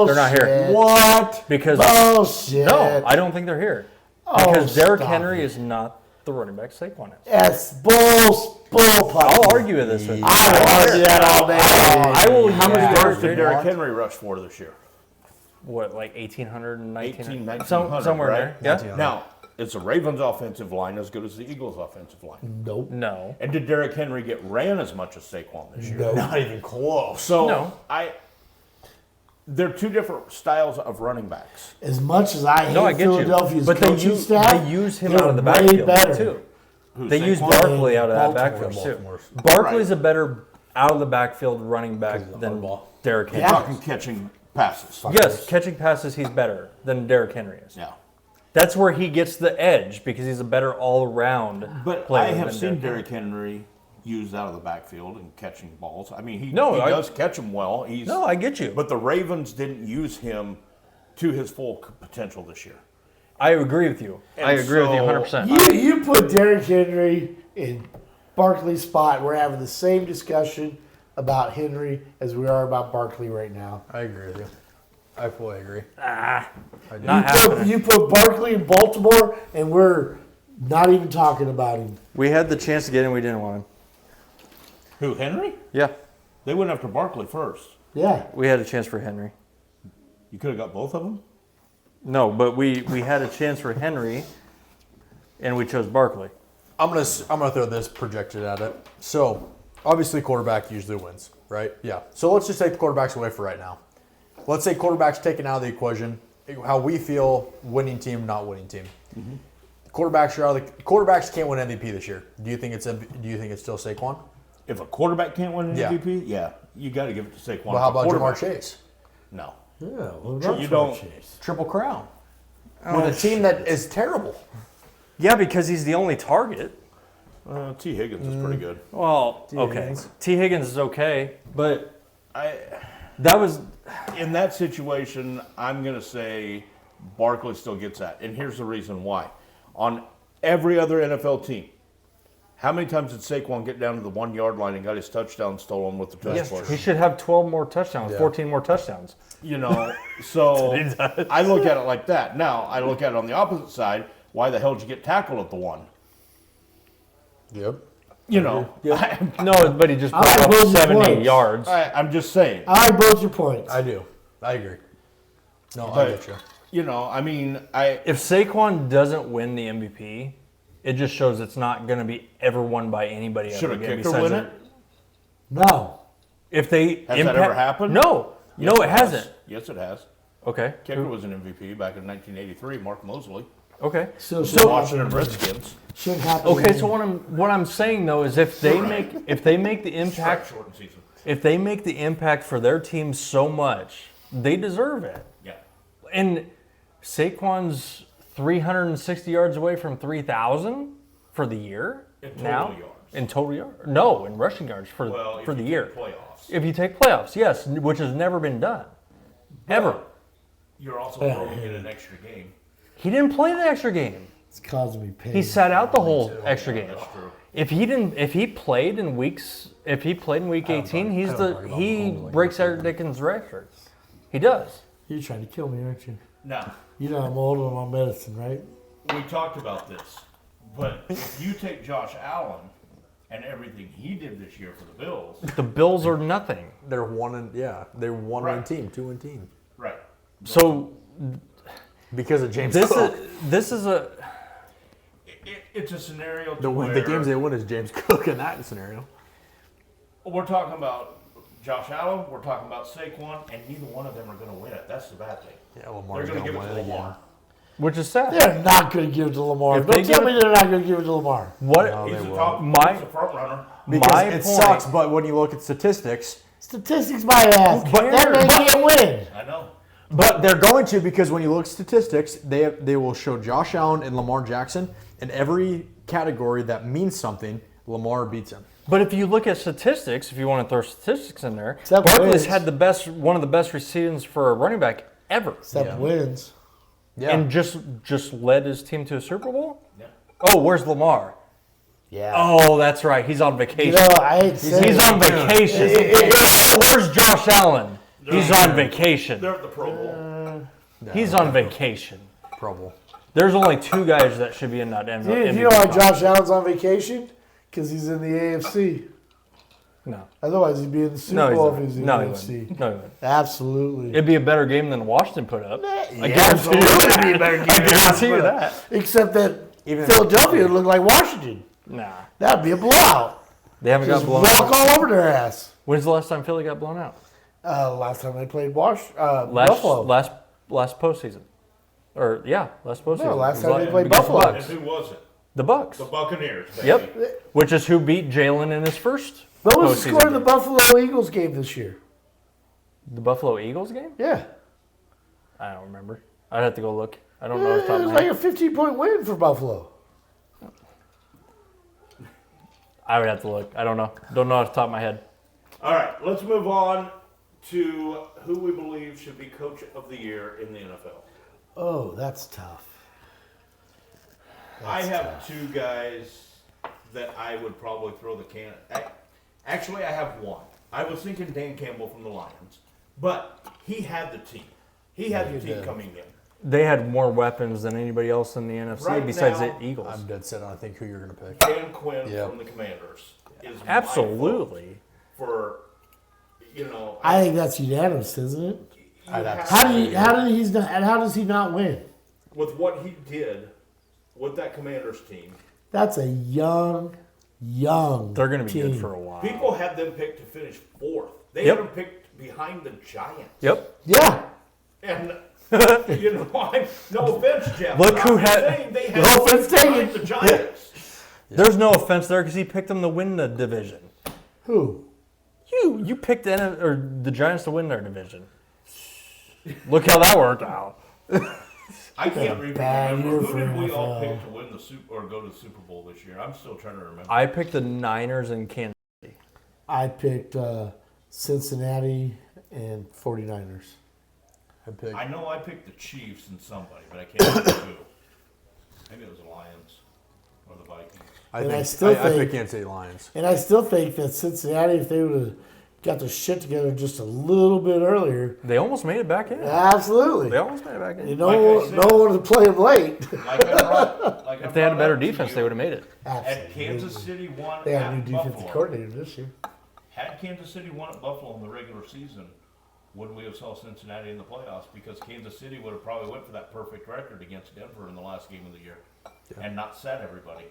They're not here. What? because Bullshit. no, I don't think they're here Oh, because Derrick stop Henry it. is not the running back Saquon is. That's bull I'll argue with this with you. I will argue that all day. I will How use many yards did Derrick Derrick Henry. Henry rush for this year? What, like 1,800 and 18, 1900? 1900, Somewhere right? in there. Yeah. Now, is the Ravens' offensive line as good as the Eagles' offensive line? Nope. No. And did Derrick Henry get ran as much as Saquon this year? Nope. Not even close. So No. they're two different styles of running backs. As much as I hate No, I get you. Philadelphia's But they coaching use, staff, they use him they're out of the way backfield better. too. Who, They use Saquon? Barkley out of that Baltimore. backfield too. Baltimore's. Barkley's a better out of the backfield running back than hardball. Derrick Henry. Yeah. Talking catching passes. Yes, catching passes, he's better than Derrick Henry is. Yeah. That's where he gets the edge because he's a better all-around But player. I have than seen Derrick Derrick Henry used out of the backfield and catching balls. I mean, he I- does catch them well. He's, No, I get you. But the Ravens didn't use him to his full potential this year. I agree with you. I And agree with you so- 100%. You put Derrick Henry in Barkley's spot. We're having the same discussion about Henry as we are about Barkley right now. I agree with you. I fully agree. Not You happening. put Barkley in Baltimore, and we're not even talking about him. We had the chance to get him, we didn't want him. Who, Henry? Yeah, They went after Barkley first. Yeah. we had a chance for Henry. You could have got both of them? No, but we had a chance for Henry, and we chose Barkley. I'm gonna throw this projected at it. So obviously quarterback usually wins, right? Yeah. So let's just take the quarterbacks away for right now. Let's say quarterbacks taken out of the equation. How we feel, winning team, not winning team. Quarterbacks can't win MVP this year. Do you think it's still Saquon? If a quarterback can't win an Yeah. MVP, yeah, you got to give it to Saquon. Well, how If a about Jamar quarterback- Chase? No. Yeah. What about You Jamar don't- Chase? Triple crown. With a team that is terrible. Yeah, because he's the only target. T. Higgins is pretty good. Well, okay. Higgins. T. Higgins is okay, but I, that was in that situation, I'm going to say Barkley still gets that. And here's the reason why. On every other NFL team, how many times did Saquon get down to the 1 yard line and got his touchdown stolen with the touch push? he should have 12 more touchdowns, Yeah. 14 more touchdowns. You know, so I look at it like that. Now, I look at it on the opposite side. Why the hell did you get tackled at the 1? Yep. You know, No, but he just I broke like up both your 70 points. yards. I'm just saying. I like both your points. I do. I agree. No, I But, get you. you know, I mean, If Saquon doesn't win the MVP, it just shows it's not going to be ever won by anybody should ever a again. kicker win it? No. If they Has that ever happened? No, Yes, no, it has. hasn't. Yes, it has. Okay, Kicker was an MVP back in 1983. Mark Mosley. okay. So, Washington Redskins. Shouldn't happen. Okay, again. so what I'm saying though is if they make the impact Shortened season. if they make the impact for their team so much, they deserve it. Yeah. And Saquon's 360 yards away from 3,000 for the year In total now. yards. In total yards? No, in rushing yards for Well, for if the you year. take playoffs, If you take playoffs, yes, which has never been done, ever. you're also throwing in an extra game. He didn't play the extra game. It's causing me pain. He sat out the whole extra game. That's true. If he played in week 18, he breaks Eric Dickens' record. He does. You're trying to kill me, aren't you? Now, You know I'm old on my medicine, right? we talked about this, but if you take Josh Allen and everything he did this year for the Bills, The Bills are nothing. They're they're one Right. win team, 2-win team right? So because of James this Cook. is a It's a scenario to The where games they win is James Cook in that scenario. we're talking about Josh Allen, we're talking about Saquon, and neither one of them are going to win it. That's the bad thing. Yeah, They're Lamar's going to gonna give it win to it Lamar. which is sad. They're not going to give it to Lamar. If they Don't tell give me they're not going to give it to Lamar. What No, He's they the will. top. My- He's the front runner. Because My it point- sucks, but when you look at statistics, Statistics, my ass. Who But that cares? man can't win. I know. but they're going to because when you look at statistics, they will show Josh Allen and Lamar Jackson in every category that means something. Lamar beats him. But if you look at statistics, if you want to throw statistics in there, Except Barkley's wins. had one of the best receivings for a running back ever, Except wins. Yeah, and just led his team to a Super Bowl. Yeah. Oh, where's Lamar? Yeah. Oh, that's right, he's on You vacation. know, I hate saying He's it. on vacation. Where's Josh Allen? He's on vacation. They're at the Pro Bowl. He's on vacation. Pro Bowl. There's only two guys that should be in that MVP. Dude, you know why Josh Allen's on vacation? Because he's in the AFC. No. Otherwise, he'd be in the Super No, Bowl if he he's was in not. the No, he AFC. wouldn't. No, he wouldn't. Absolutely. It'd be a better game than Washington put up. I Yeah, guarantee you absolutely that. be a better game I than guarantee you Washington. that. Except that Even- Philadelphia would look like Washington. Nah. That'd be a blowout. They haven't Just got blown walk out. all over their ass. When's the last time Philly got blown out? Last time they played Last Buffalo. last postseason. Or last postseason. No, last It was time they like- played against the Buffalo. And who was it? The Bucks. The Buccaneers. Baby. Yep. Which is who beat Jalen in his first What was the postseason score of the game. Buffalo Eagles game this year? The Buffalo Eagles game? Yeah. I don't remember. I'd have to go look. I don't know It off the top was of my like head. a 15-point win for Buffalo. I would have to look. I don't know. Don't know off the top of my head. All right, let's move on to who we believe should be Coach of the Year in the NFL. Oh, that's tough. I have two guys that I would probably throw the can at. Actually, I have one. I was thinking Dan Campbell from the Lions, but he had the team. He had the team did. coming in. They had more weapons than anybody else in the NFC Right besides now, the Eagles. I'm dead set on I think who you're going to pick. Dan Quinn Yep. from the Commanders is my Absolutely. vote for, you know. I think that's unanimous, isn't it? you have How to- does he not win? with what he did with that Commanders team, That's a young They're going to be team. good for a while. people had them picked to finish fourth. They Yep. had them picked behind the Giants. Yep. Yeah. And you know, no offense, Jeff. Look but who I'm had- saying they had No them offense picked behind taken. the Giants. There's no offense there because he picked them to win the division. Who? You picked the Giants to win their division. Look how that worked out. I can't even bad remember year who for did we all NFL. pick to win the Super or go to the Super Bowl this year. I'm still trying to remember. I picked the Niners and Kansas. I picked Cincinnati and 49ers. I pick. I know I picked the Chiefs and somebody, but I can't remember who. Maybe it was the Lions or the Vikings. I still I think- pick Kansas City Lions. And I still think that Cincinnati, if they would have got their shit together just a little bit earlier, They almost made it back in. absolutely. They almost made it back You in. know, Like I said- no one to play them late. If they had a better defense, they would have made it. Had Kansas City won They had a at new defensive Buffalo, coordinator this year. had Kansas City won at Buffalo in the regular season, would we have saw Cincinnati in the playoffs? Because Kansas City would have probably went for that perfect record against Denver in the last game of the year and not set everybody.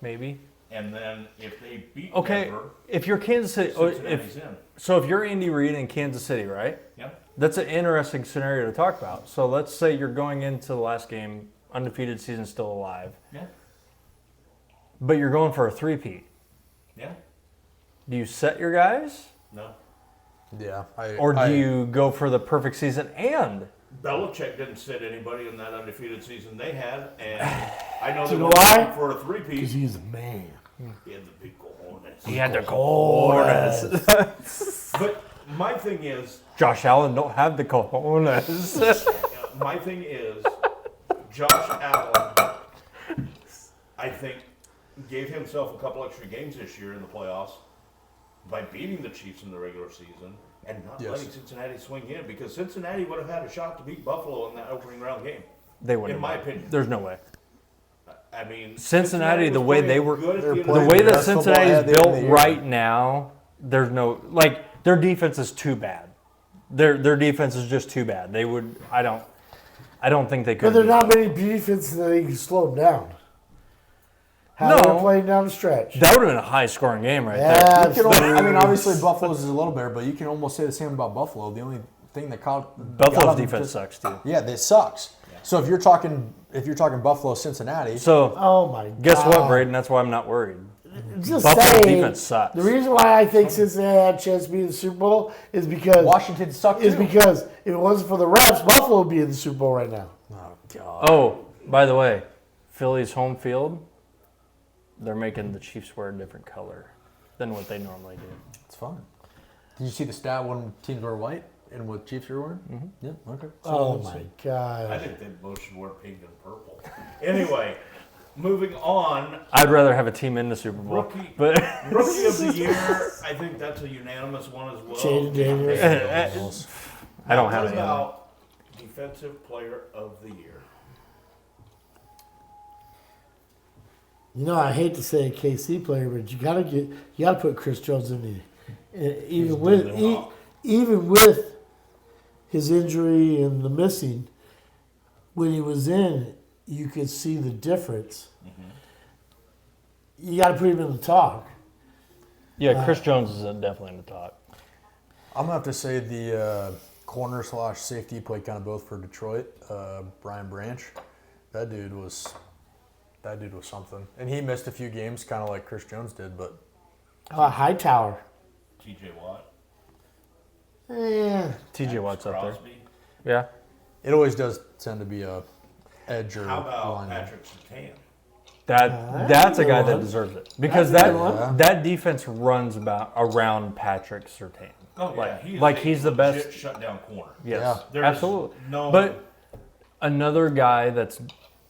Maybe. and then if they beat Okay, Denver, if you're Kansas City, Cincinnati's in. if you're Andy Reid in Kansas City, right? Yeah. That's an interesting scenario to talk about. So let's say you're going into the last game, undefeated season still alive, Yeah. but you're going for a three-peat. Yeah. Do you set your guys, No. Yeah. or do you go for the perfect season and? Belichick didn't sit anybody in that undefeated season they had, and I know they You know were why? looking for a Because three-piece. he's a man. He had the big cojones. He had the But my thing is, Josh Allen don't have the cojones. my thing is, Josh Allen, I think, gave himself a couple extra games this year in the playoffs by beating the Chiefs in the regular season and not Yes. letting Cincinnati swing in, because Cincinnati would have had a shot to beat Buffalo in that opening round game. They wouldn't. In my opinion. There's no way. I mean, Cincinnati, the was way playing they were- good at They're the end The of playing way the that best football Cincinnati's at the end of built the year. right now, there's no their defense is too bad. Their defense is just too bad. They would. I don't think they could. But there are not many defenses that you can slow them down. How No. they're playing down the stretch. That would have been a high-scoring game right there. Yeah, You can I mean, obviously Buffalo's is a little better, but you can almost say the same about Buffalo. The only thing that caught Buffalo's defense sucks too. Yeah, it sucks. So if you're talking Buffalo, Cincinnati, So oh my God. guess what, Braden? That's why I'm not worried. Just Buffalo's saying, defense sucks. The reason why I think Cincinnati had a chance to be in the Super Bowl is because Washington sucked is too. because if it wasn't for the refs, Buffalo would be in the Super Bowl right now. Oh God. Oh, by the way, Philly's home field, they're making the Chiefs wear a different color than what they normally do. It's fun. Did you see the stat when teams were white and what Chiefs were wearing? Mm-hmm. Yeah. Okay. Oh my I God. think they both should wear pink and purple. Anyway, moving on. I'd rather have a team in the Super Bowl, Rookie. but Rookie of the year, I think that's a unanimous one as well. Jaden Daniels. I don't What have any. about defensive player of the year? You know, I hate to say a KC player, but you gotta put Chris Jones in there. Even with his injury and the missing, when he was in, you could see the difference. You got to put him in the talk. Yeah, Chris Jones is definitely in the top. I'm gonna have to say the corner / safety played kind of both for Detroit. Brian Branch, that dude was something, and he missed a few games, kind of like Chris Jones did. But Hightower. TJ Watt, Yeah. TJ Watt's up there. Crosby. Yeah. it always does tend to be a edge or How about lineman. Patrick Surtain? That's a guy that deserves it because That's a good one. that defense runs around Patrick Surtain. Oh yeah, He's the best. shutdown corner. Yes, Yeah. There's absolutely. no- But another guy that's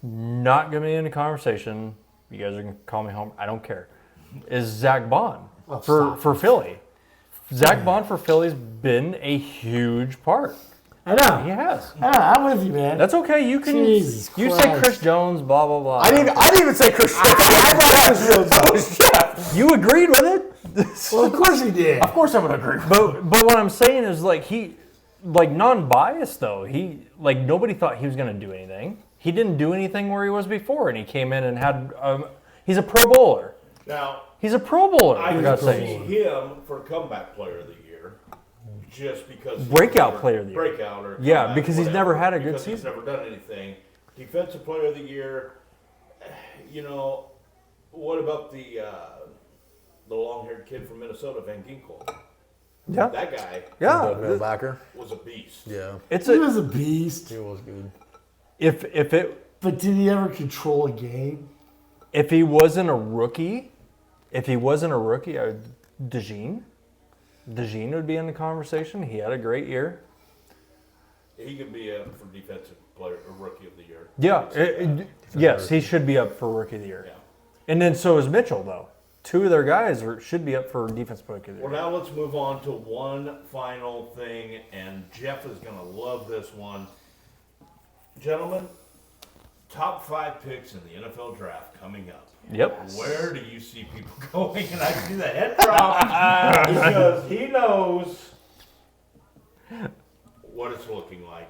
not going to be in the conversation, you guys are going to call me home, I don't care, is Zach Bond for Philly. Zach Bond for Philly's been a huge part. I know. He has. I'm with you, man. That's okay. You can. Jesus You say Christ. Chris Jones, blah blah blah. I didn't even say Chris Jones. You agreed with it. Well, of course he did. Of course, I would agree. But what I'm saying is like non-biased though. Nobody thought he was going to do anything. He didn't do anything where he was before, and he came in and had. He's a Pro Bowler. Now, He's a Pro Bowler. I For can God's see sake. him for comeback player of the year, just because he's Breakout never- player of the year. breakout or Yeah, comeback, because he's whatever, never had a good because he's season. never done anything. Defensive player of the year, what about the long-haired kid from Minnesota, Van Ginkel? Yeah. That guy Bill Backer. was a beast. Yeah, It's He a was a beast. he was good. if it But did he ever control a game? if he wasn't a rookie, DeJean would be in the conversation. He had a great year. He could be up for defensive player or rookie of the year. Yeah. Yes, he should be up for rookie of the year. Yeah. And then so is Mitchell though. Two of their guys should be up for defensive rookie of the Well, year. now let's move on to one final thing, and Jeff is going to love this one. Gentlemen, top 5 picks in the NFL draft coming up. Yep. Where do you see people going? And I see the head drop because he knows what it's looking like.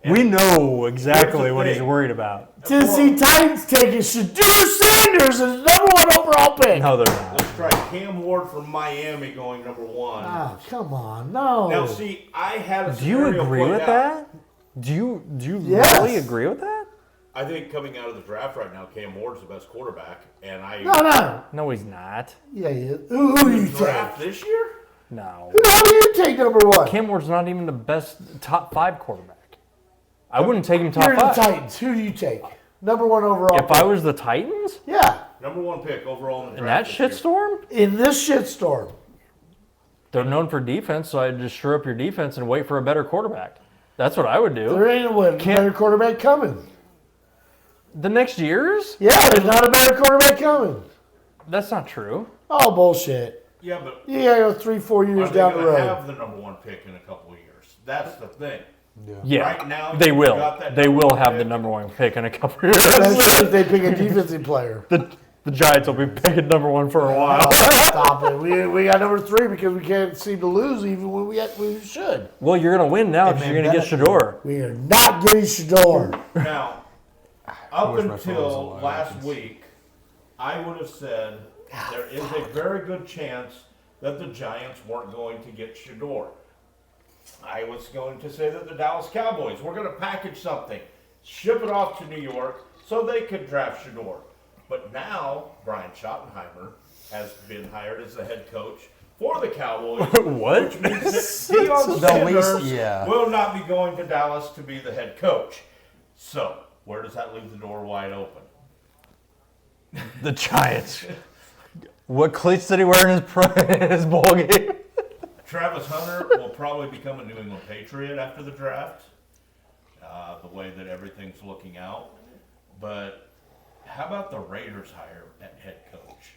We know exactly Here's the what he's thing. worried about. Tennessee Titans taking Shadur Sanders as number 1 overall pick. No, they're not. Let's try Cam Ward from Miami going number 1. Oh, come on, no. Now, see, I had a Do you scenario agree played with out. that? Do you Yes. really agree with that? I think coming out of the draft right now, Cam Ward's the best quarterback, and No. No, he's not. Yeah, he is. Who do you take? draft this year. No. Who do you take number 1? Cam Ward's not even the best top 5 quarterback. I wouldn't take him top You're the 5. Titans. Who do you take? Number 1 overall. If I was the Titans Yeah, Number 1 pick overall in the in draft. that this year. shitstorm, in this shitstorm. they're known for defense, so I'd just shore up your defense and wait for a better quarterback. That's what I would do. There ain't a better quarterback coming. The next years? Yeah, there's not a better quarterback coming. That's not true. Oh, bullshit. Yeah, but You gotta go 3-4 are years they down the going to road. have the number 1 pick in a couple of years? That's the thing. Yeah, Right now, they you've will. got that They number will one have pick. the number 1 pick in a couple years. That's if they pick a defensive player. The Giants will be picking number 1 for a while. Oh, stop it. We got number 3 because we can't seem to lose even when we should. Well, you're going to win now because man, you're going to get Shador. We are not getting Shador. Now, up wish my phone was until alive. last week, I would have said there is a very good chance that the Giants weren't going to get Shador. I was going to say that the Dallas Cowboys were going to package something, ship it off to New York so they could draft Shador. But now, Brian Schottenheimer has been hired as the head coach for the Cowboys. What? Which means that Deion The least- Sanders yeah. will not be going to Dallas to be the head coach. So, where does that leave the door wide open? The Giants. What cleats did he wear in his bowl game? Travis Hunter will probably become a New England Patriot after the draft, the way that everything's looking out. But how about the Raiders hire at head coach?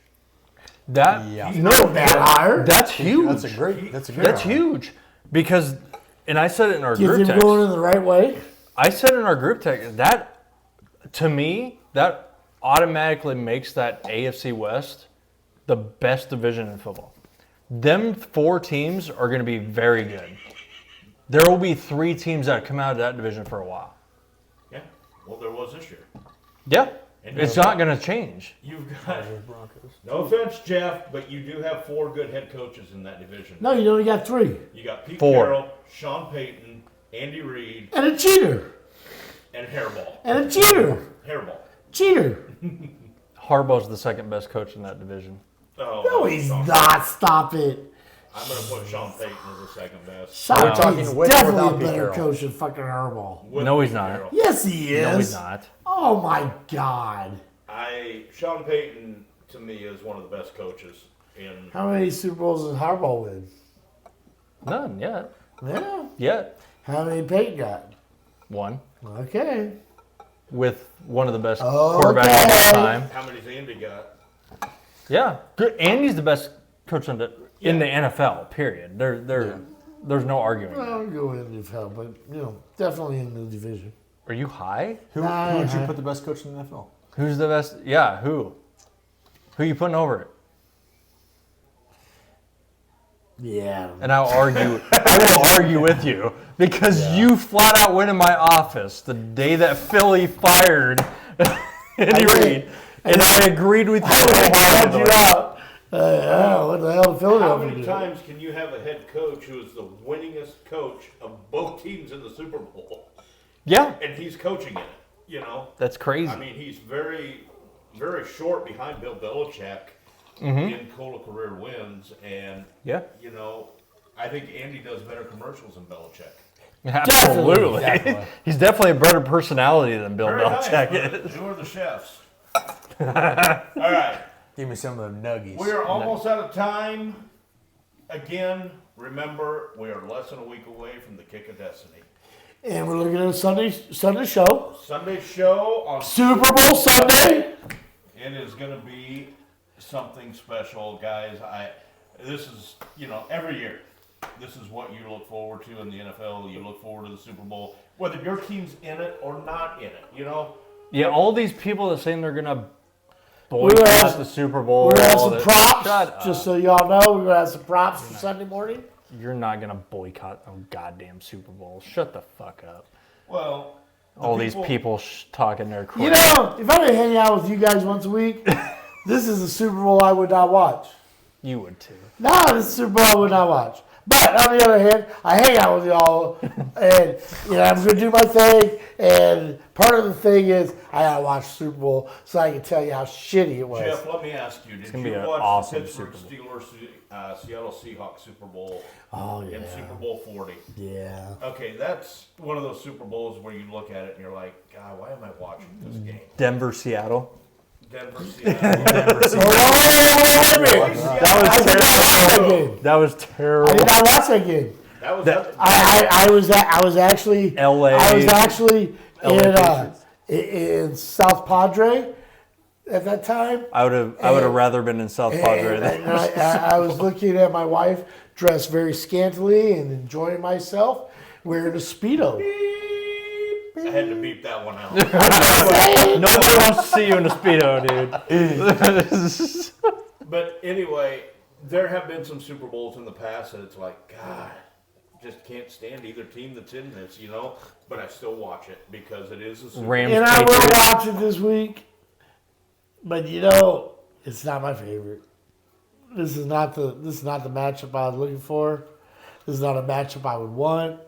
That Yeah. No bad hire. that's huge. That's a great. That's That's huge because, and I said it in our Get group him text. going in the right way. I said in our group text that, to me, that automatically makes that AFC West the best division in football. Them 4 teams are going to be very good. There will be 3 teams that come out of that division for a while. Yeah, well, there was this year. Yeah, And it's you know not going to change. You've got, no offense, Jeff, but you do have 4 good head coaches in that division. No, you only got 3. You got Pete 4. Carroll, Sean Payton, Andy Reid, And a cheater. and Hairball. And a cheater. Hairball. Cheater. Harbaugh's the second best coach in that division. Oh, No, he's Sean- not. Stop it. I'm going to put Sean Payton as the second best. Sean talking Payton's with or definitely a without Pete better Carroll? coach than fucking Harbaugh. With No, he's Pete not. Carroll. Yes, he is. No, he's not. Oh my God. Sean Payton to me is one of the best coaches in. How many Super Bowls does Harbaugh win? None yet. Yeah. Yet. How many Peyton got? 1. Okay. With one of the best Okay. quarterbacks of all time. How many's Andy got? Yeah, good. Andy's the best coach in the NFL. Period. There's no arguing. I don't go in the NFL, but definitely in the division. Are you high? Who would you put the best coach in the NFL? Who's the best? Yeah, who? Who you putting over it? Yeah. And I'll argue. I will argue with you because you flat out went in my office the day that Philly fired Andy did. Reid, and I agreed with you. Called you wholeheartedly. out. What the hell did How Philadelphia many do? times can you have a head coach who is the winningest coach of both teams in the Super Bowl, Yeah, and he's coaching it? that's crazy. I mean, he's very, very short behind Bill Belichick Mm-hmm. in total career wins, and Yeah, I think Andy does better commercials than Belichick. absolutely. Definitely. He's definitely a better personality than Bill Very nice, Belichick but is. who are the chefs? All right. Give me some of the nuggies. We are almost out of time. Again, remember, we are less than a week away from the Kick of Destiny. And we're looking at a Sunday show. Sunday show on Super Bowl Sunday. It is going to be something special, guys. This is, every year, this is what you look forward to in the NFL. You look forward to the Super Bowl, whether your team's in it or not in it, Yeah, all these people that saying they're gonna We're gonna boycott have- the Super Bowl. We're going to have all some that- props, Shut just up. so y'all know. We're going to have some props for Sunday morning. You're not gonna boycott a goddamn Super Bowl. Shut the fuck up. Well, All these people talking their crap. You know, if I were hanging out with you guys once a week, this is a Super Bowl I would not watch. You would too. No, this is a Super Bowl I would not watch. But on the other hand, I hang out with y'all, and I'm going to do my thing. And part of the thing is I got to watch Super Bowl so I can tell you how shitty it was. Jeff, let me ask you: did gonna be you an watch awesome the Pittsburgh Super Steelers, Seattle Seahawks Super Bowl Oh in yeah, Super Bowl 40? yeah. Okay, that's one of those Super Bowls where you look at it and you're like, God, why am I watching this game? Denver, Seattle. Denver, Seattle. That was I terrible. did not watch that game. That was I was actually LA. I was actually LA in South Padre at that time. I would have rather been in South Padre. And I was looking at my wife dressed very scantily and enjoying myself wearing a Speedo. I had to beep that one out. Nobody wants to see you in a Speedo, dude. But anyway, there have been some Super Bowls in the past that it's like, God, just can't stand either team that's in this, But I still watch it because it is a Super Bowl. Rams, And I will Patriots. watch it this week. But it's not my favorite. This is not the matchup I was looking for. This is not a matchup I would want.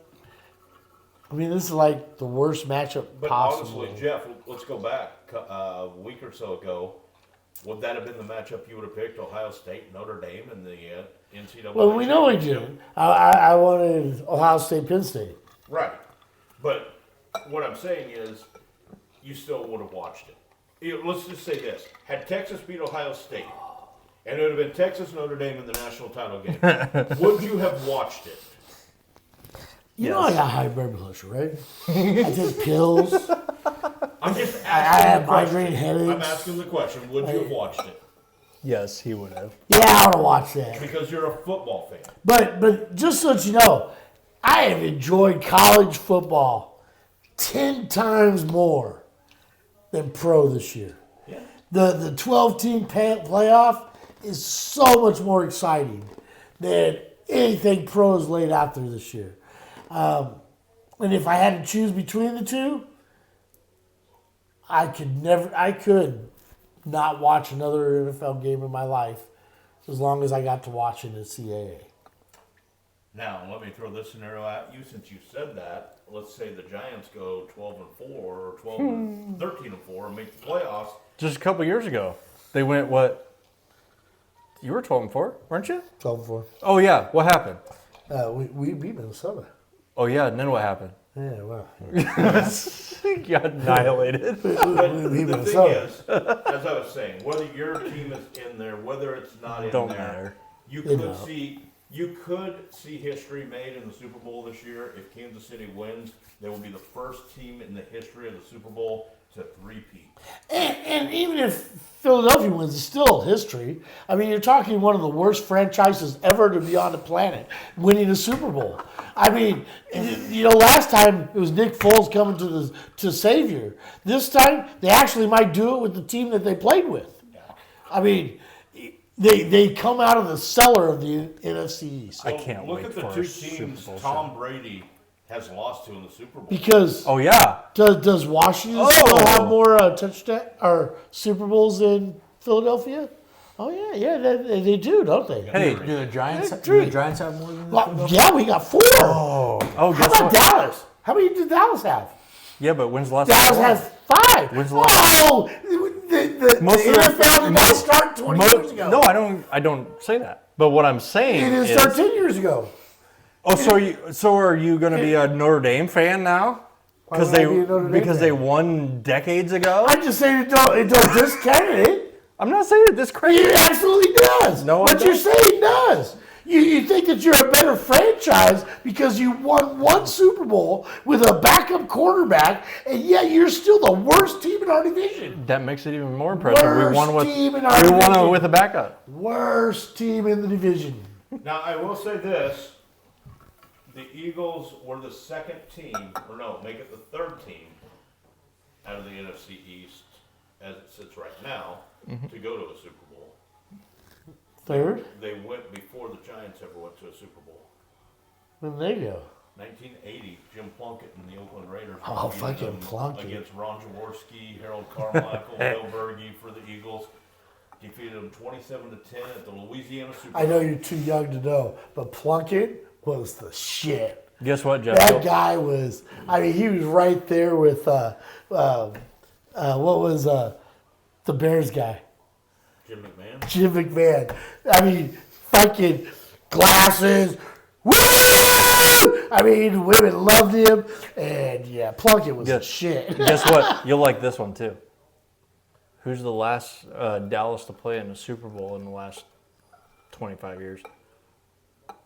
I mean, this is like the worst matchup But possible. honestly, Jeff, let's go back a week or so ago. Would that have been the matchup you would have picked? Ohio State, Notre Dame, in the NCAA? Well, we know we did. I wanted Ohio State, Penn State. Right. But what I'm saying is, you still would have watched it. Let's just say this. Had Texas beat Ohio State, and it would have been Texas, Notre Dame in the national title game, would you have watched it? You know I got high blood pressure, right? I take pills. I'm just I asking have the question. migraine headaches. I'm asking the question. Would you have watched it? Yes, he would have. Yeah, I want to watch that. Because you're a football fan. But just so that you know, I have enjoyed college football 10 times more than pro this year. Yeah. The 12-team playoff is so much more exciting than anything pro has laid out there this year. And if I had to choose between the two, I could not watch another NFL game in my life as long as I got to watch it in CAA. Now, let me throw this scenario at you. Since you said that, let's say the Giants go 12-4 or 13-4 and make the playoffs. Just a couple years ago, they went what? You were 12-4, weren't you? 12-4. Oh yeah. What happened? We beat Minnesota. Oh yeah. And then what happened? Yeah, well. You got annihilated. But the thing is, as I was saying, whether your team is in there, whether it's not in Don't there, matter. you You could know. see history made in the Super Bowl this year. If Kansas City wins, they will be the first team in the history of the Super Bowl to three-peat. And even if Philadelphia wins, it's still history. I mean, you're talking one of the worst franchises ever to be on the planet winning a Super Bowl. I mean, last time it was Nick Foles coming to Savior. This time they actually might do it with the team that they played with. I mean, they come out of the cellar of the NFC East. I can't Look wait at the for two a Super teams Bowl Tom Brady has lost to in the Super Bowl. Because Oh yeah. does Washington still have more touchdown or Super Bowls than Philadelphia? Oh yeah, they do, don't they? Hey. Do the Giants? Yeah, Do the true. Giants have more than? Well, yeah, we got 4. Oh, How guess about what? Dallas? How many did Dallas have? Yeah, but when's the last Dallas time? they won? has 5. When's the last- Oh, the Most of their- NFL did not start 20 years ago. No, I don't say that. But what I'm saying it is, didn't start 10 years ago. oh, so are you going to be a Notre Dame fan now? Because would I be a Notre Dame because they fan? won decades ago. I'm just saying it don't discount it. I'm not saying it this crazy. It absolutely does. No, I what you're don't. saying does. You think that you're a better franchise because you won one Super Bowl with a backup quarterback, and yet you're still the worst team in our division. That makes it even more impressive. Worst we won with team in our division. with a backup. Worst team in the division. Now, I will say this. The Eagles were the second team, or no, make it the third team out of the NFC East, as it sits right now, to go to a Super Bowl. Third? They went before the Giants ever went to a Super Bowl. Then there you go. 1980, Jim Plunkett and the Oakland Raiders. Oh, defeated fucking them Plunkett. Against Ron Jaworski, Harold Carmichael, Bill Berge for the Eagles. Defeated them 27-10 at the Louisiana Super Bowl. I know you're too young to know, but Plunkett was the shit. Guess what, Jeff? That guy was. I mean, he was right there with what was the Bears guy, Jim McMahon. Jim McMahon. I mean, fucking glasses. Woo! I mean, women loved him, and yeah, Plunkett was the Yes. shit. Guess what? You'll like this one too. Who's the last Dallas to play in the Super Bowl in the last 25 years?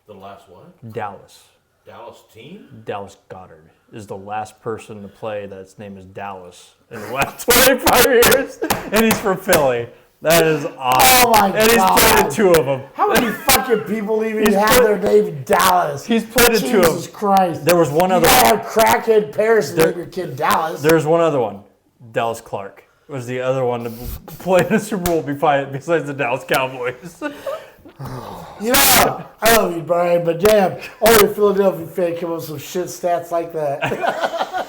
The last what? Dallas. Dallas team? Dallas Goddard is the last person to play that's name is Dallas in the last 25 years, and he's from Philly. That is awesome. Oh my And he's God. played in two of them. How many fucking people even He's have played- their name Dallas? He's played in two of Jesus them. Christ. There was one other. You gotta have crackhead Paris and There- name your kid Dallas. There's one other one. Dallas Clark was the other one to play in the Super Bowl besides the Dallas Cowboys. You know, I love you, Brian, but damn, only a Philadelphia fan come up with some shit stats like that.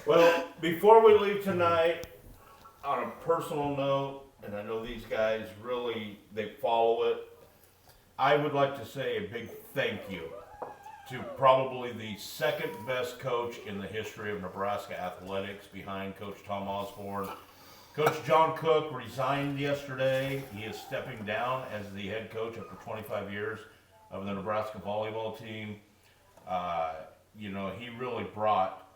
Well, before we leave tonight, on a personal note, and I know these guys really, they follow it, I would like to say a big thank you to probably the second best coach in the history of Nebraska athletics behind Coach Tom Osborne. Coach John Cook resigned yesterday. He is stepping down as the head coach after 25 years of the Nebraska volleyball team. He really brought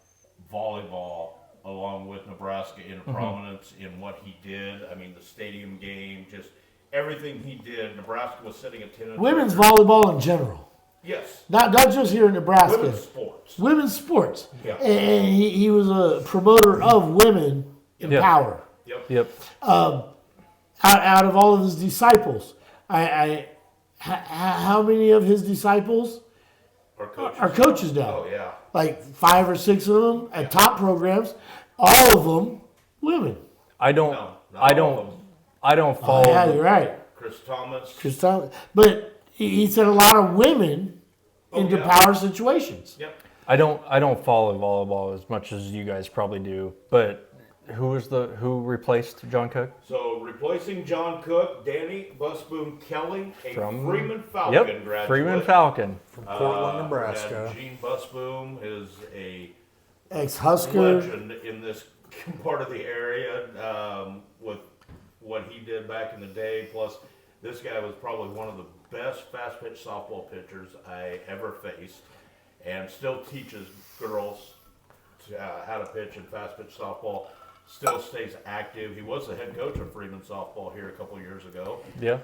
volleyball along with Nebraska into prominence in what he did. I mean, the stadium game, just everything he did. Nebraska was setting a tennis. Women's volleyball in general, Yes. not just here in Nebraska. Women's sports. Women's sports. Yeah. And he was a promoter of women in Yeah. power. Yep. Out of all of his disciples, how many of his disciples Our coaches. are coaches now? Oh, yeah. Like 5 or 6 of them at top programs, all of them women. I don't. No, not I all don't. of them. I don't Oh, follow. yeah, you're right. Chris Thomas. But he said a lot of women into yeah. power situations. Yep. I don't follow volleyball as much as you guys probably do. But who replaced John Cook? So replacing John Cook, Danny Busboom Kelly, a From- Freeman Falcon Yep. graduate. Freeman Falcon. Portland, Nebraska. Gene Busboom is a Ex-Husker. legend in this part of the area with what he did back in the day. Plus, this guy was probably one of the best fast pitch softball pitchers I ever faced, and still teaches girls how to pitch in fast pitch softball. Still stays active. He was the head coach of Freeman softball here a couple years ago. Yeah.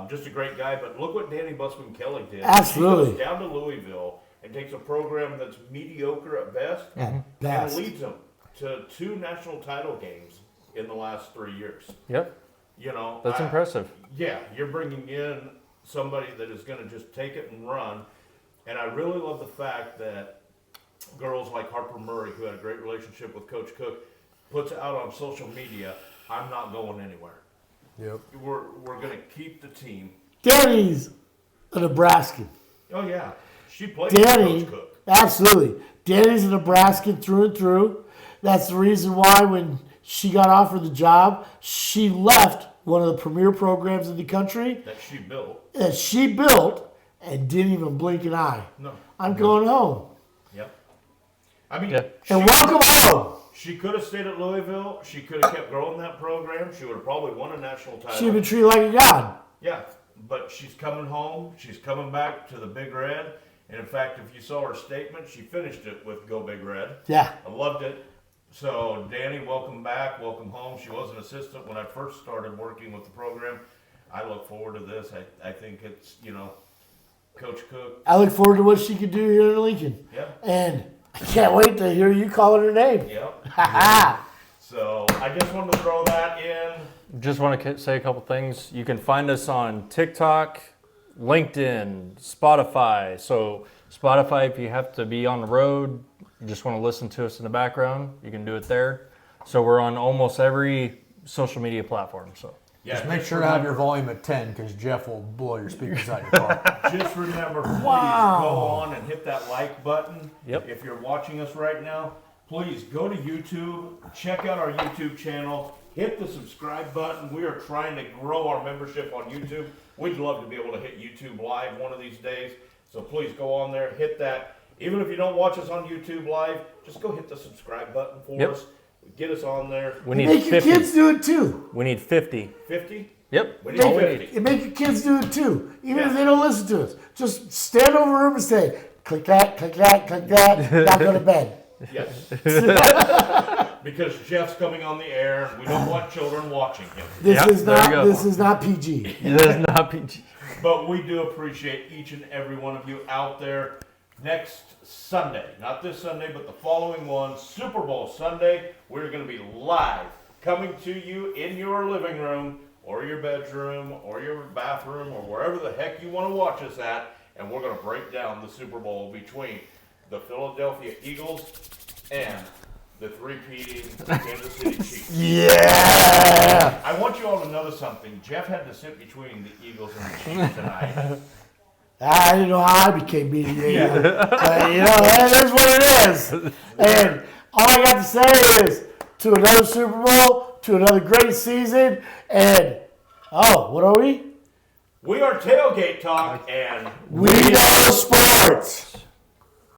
Just a great guy. But look what Danny Busman Kelly did. Absolutely. He goes down to Louisville and takes a program that's mediocre at best, best. and leads them to 2 national title games in the last 3 years. Yep. That's impressive. Yeah, you're bringing in somebody that is going to just take it and run. And I really love the fact that girls like Harper Murray, who had a great relationship with Coach Cook, puts out on social media, I'm not going anywhere. Yep. We're going to keep the team. Danny's a Nebraskan. Oh, yeah. She played Danny, with Coach Cook. absolutely. Danny's a Nebraskan through and through. That's the reason why when she got offered the job, she left one of the premier programs in the country That she built. that she built and didn't even blink an eye. No. I'm going home. Yep. I mean, Yeah. And welcome home. she could have stayed at Louisville. She could have kept growing that program. She would have probably won a national title. She'd been treated like a god. Yeah, but she's coming home. She's coming back to the Big Red. And in fact, if you saw her statement, she finished it with "Go Big Red." Yeah. I loved it. So, Danny, welcome back. Welcome home. She was an assistant when I first started working with the program. I look forward to this. I think it's, Coach Cook. I look forward to what she could do here in Lincoln. Yeah. And I can't wait to hear you calling her name. Yep. Ha So, I just wanted to throw that in. Just want to say a couple things. You can find us on TikTok, LinkedIn, Spotify. So Spotify, if you have to be on the road, you just want to listen to us in the background, you can do it there. So we're on almost every social media platform. So Yeah, Just make sure to have your volume at 10 because Jeff will blow your speakers out your car. Just remember, please Wow. go on and hit that like button. Yep. If you're watching us right now, please go to YouTube, check out our YouTube channel, hit the subscribe button. We are trying to grow our membership on YouTube. We'd love to be able to hit YouTube Live one of these days. So please go on there, hit that. Even if you don't watch us on YouTube Live, just go hit the subscribe button for Yep. us. Get us on there. We need Make your 50. kids do it too. We need 50. 50? Yep. We need Make, 50. and make your kids do it too, even Yeah. if they don't listen to us. Just stand over them and say, click that, click that, click that, now go to bed. Yes. Because Jeff's coming on the air. We don't want children watching him. This Yep, is there you not go. this is not PG. That's not PG. But we do appreciate each and every one of you out there. Next Sunday, not this Sunday, but the following one, Super Bowl Sunday, we're going to be live, coming to you in your living room or your bedroom or your bathroom or wherever the heck you want to watch us at, and we're going to break down the Super Bowl between the Philadelphia Eagles and the three-peating Kansas City Chiefs. Yeah. I want you all to notice something. Jeff had to sit between the Eagles and the Chiefs tonight. I didn't know how I became mediator. But, you know, that is what it is. And all I got to say is to another Super Bowl, to another great season, and what are we? We are Tailgate Talk, and We know sports.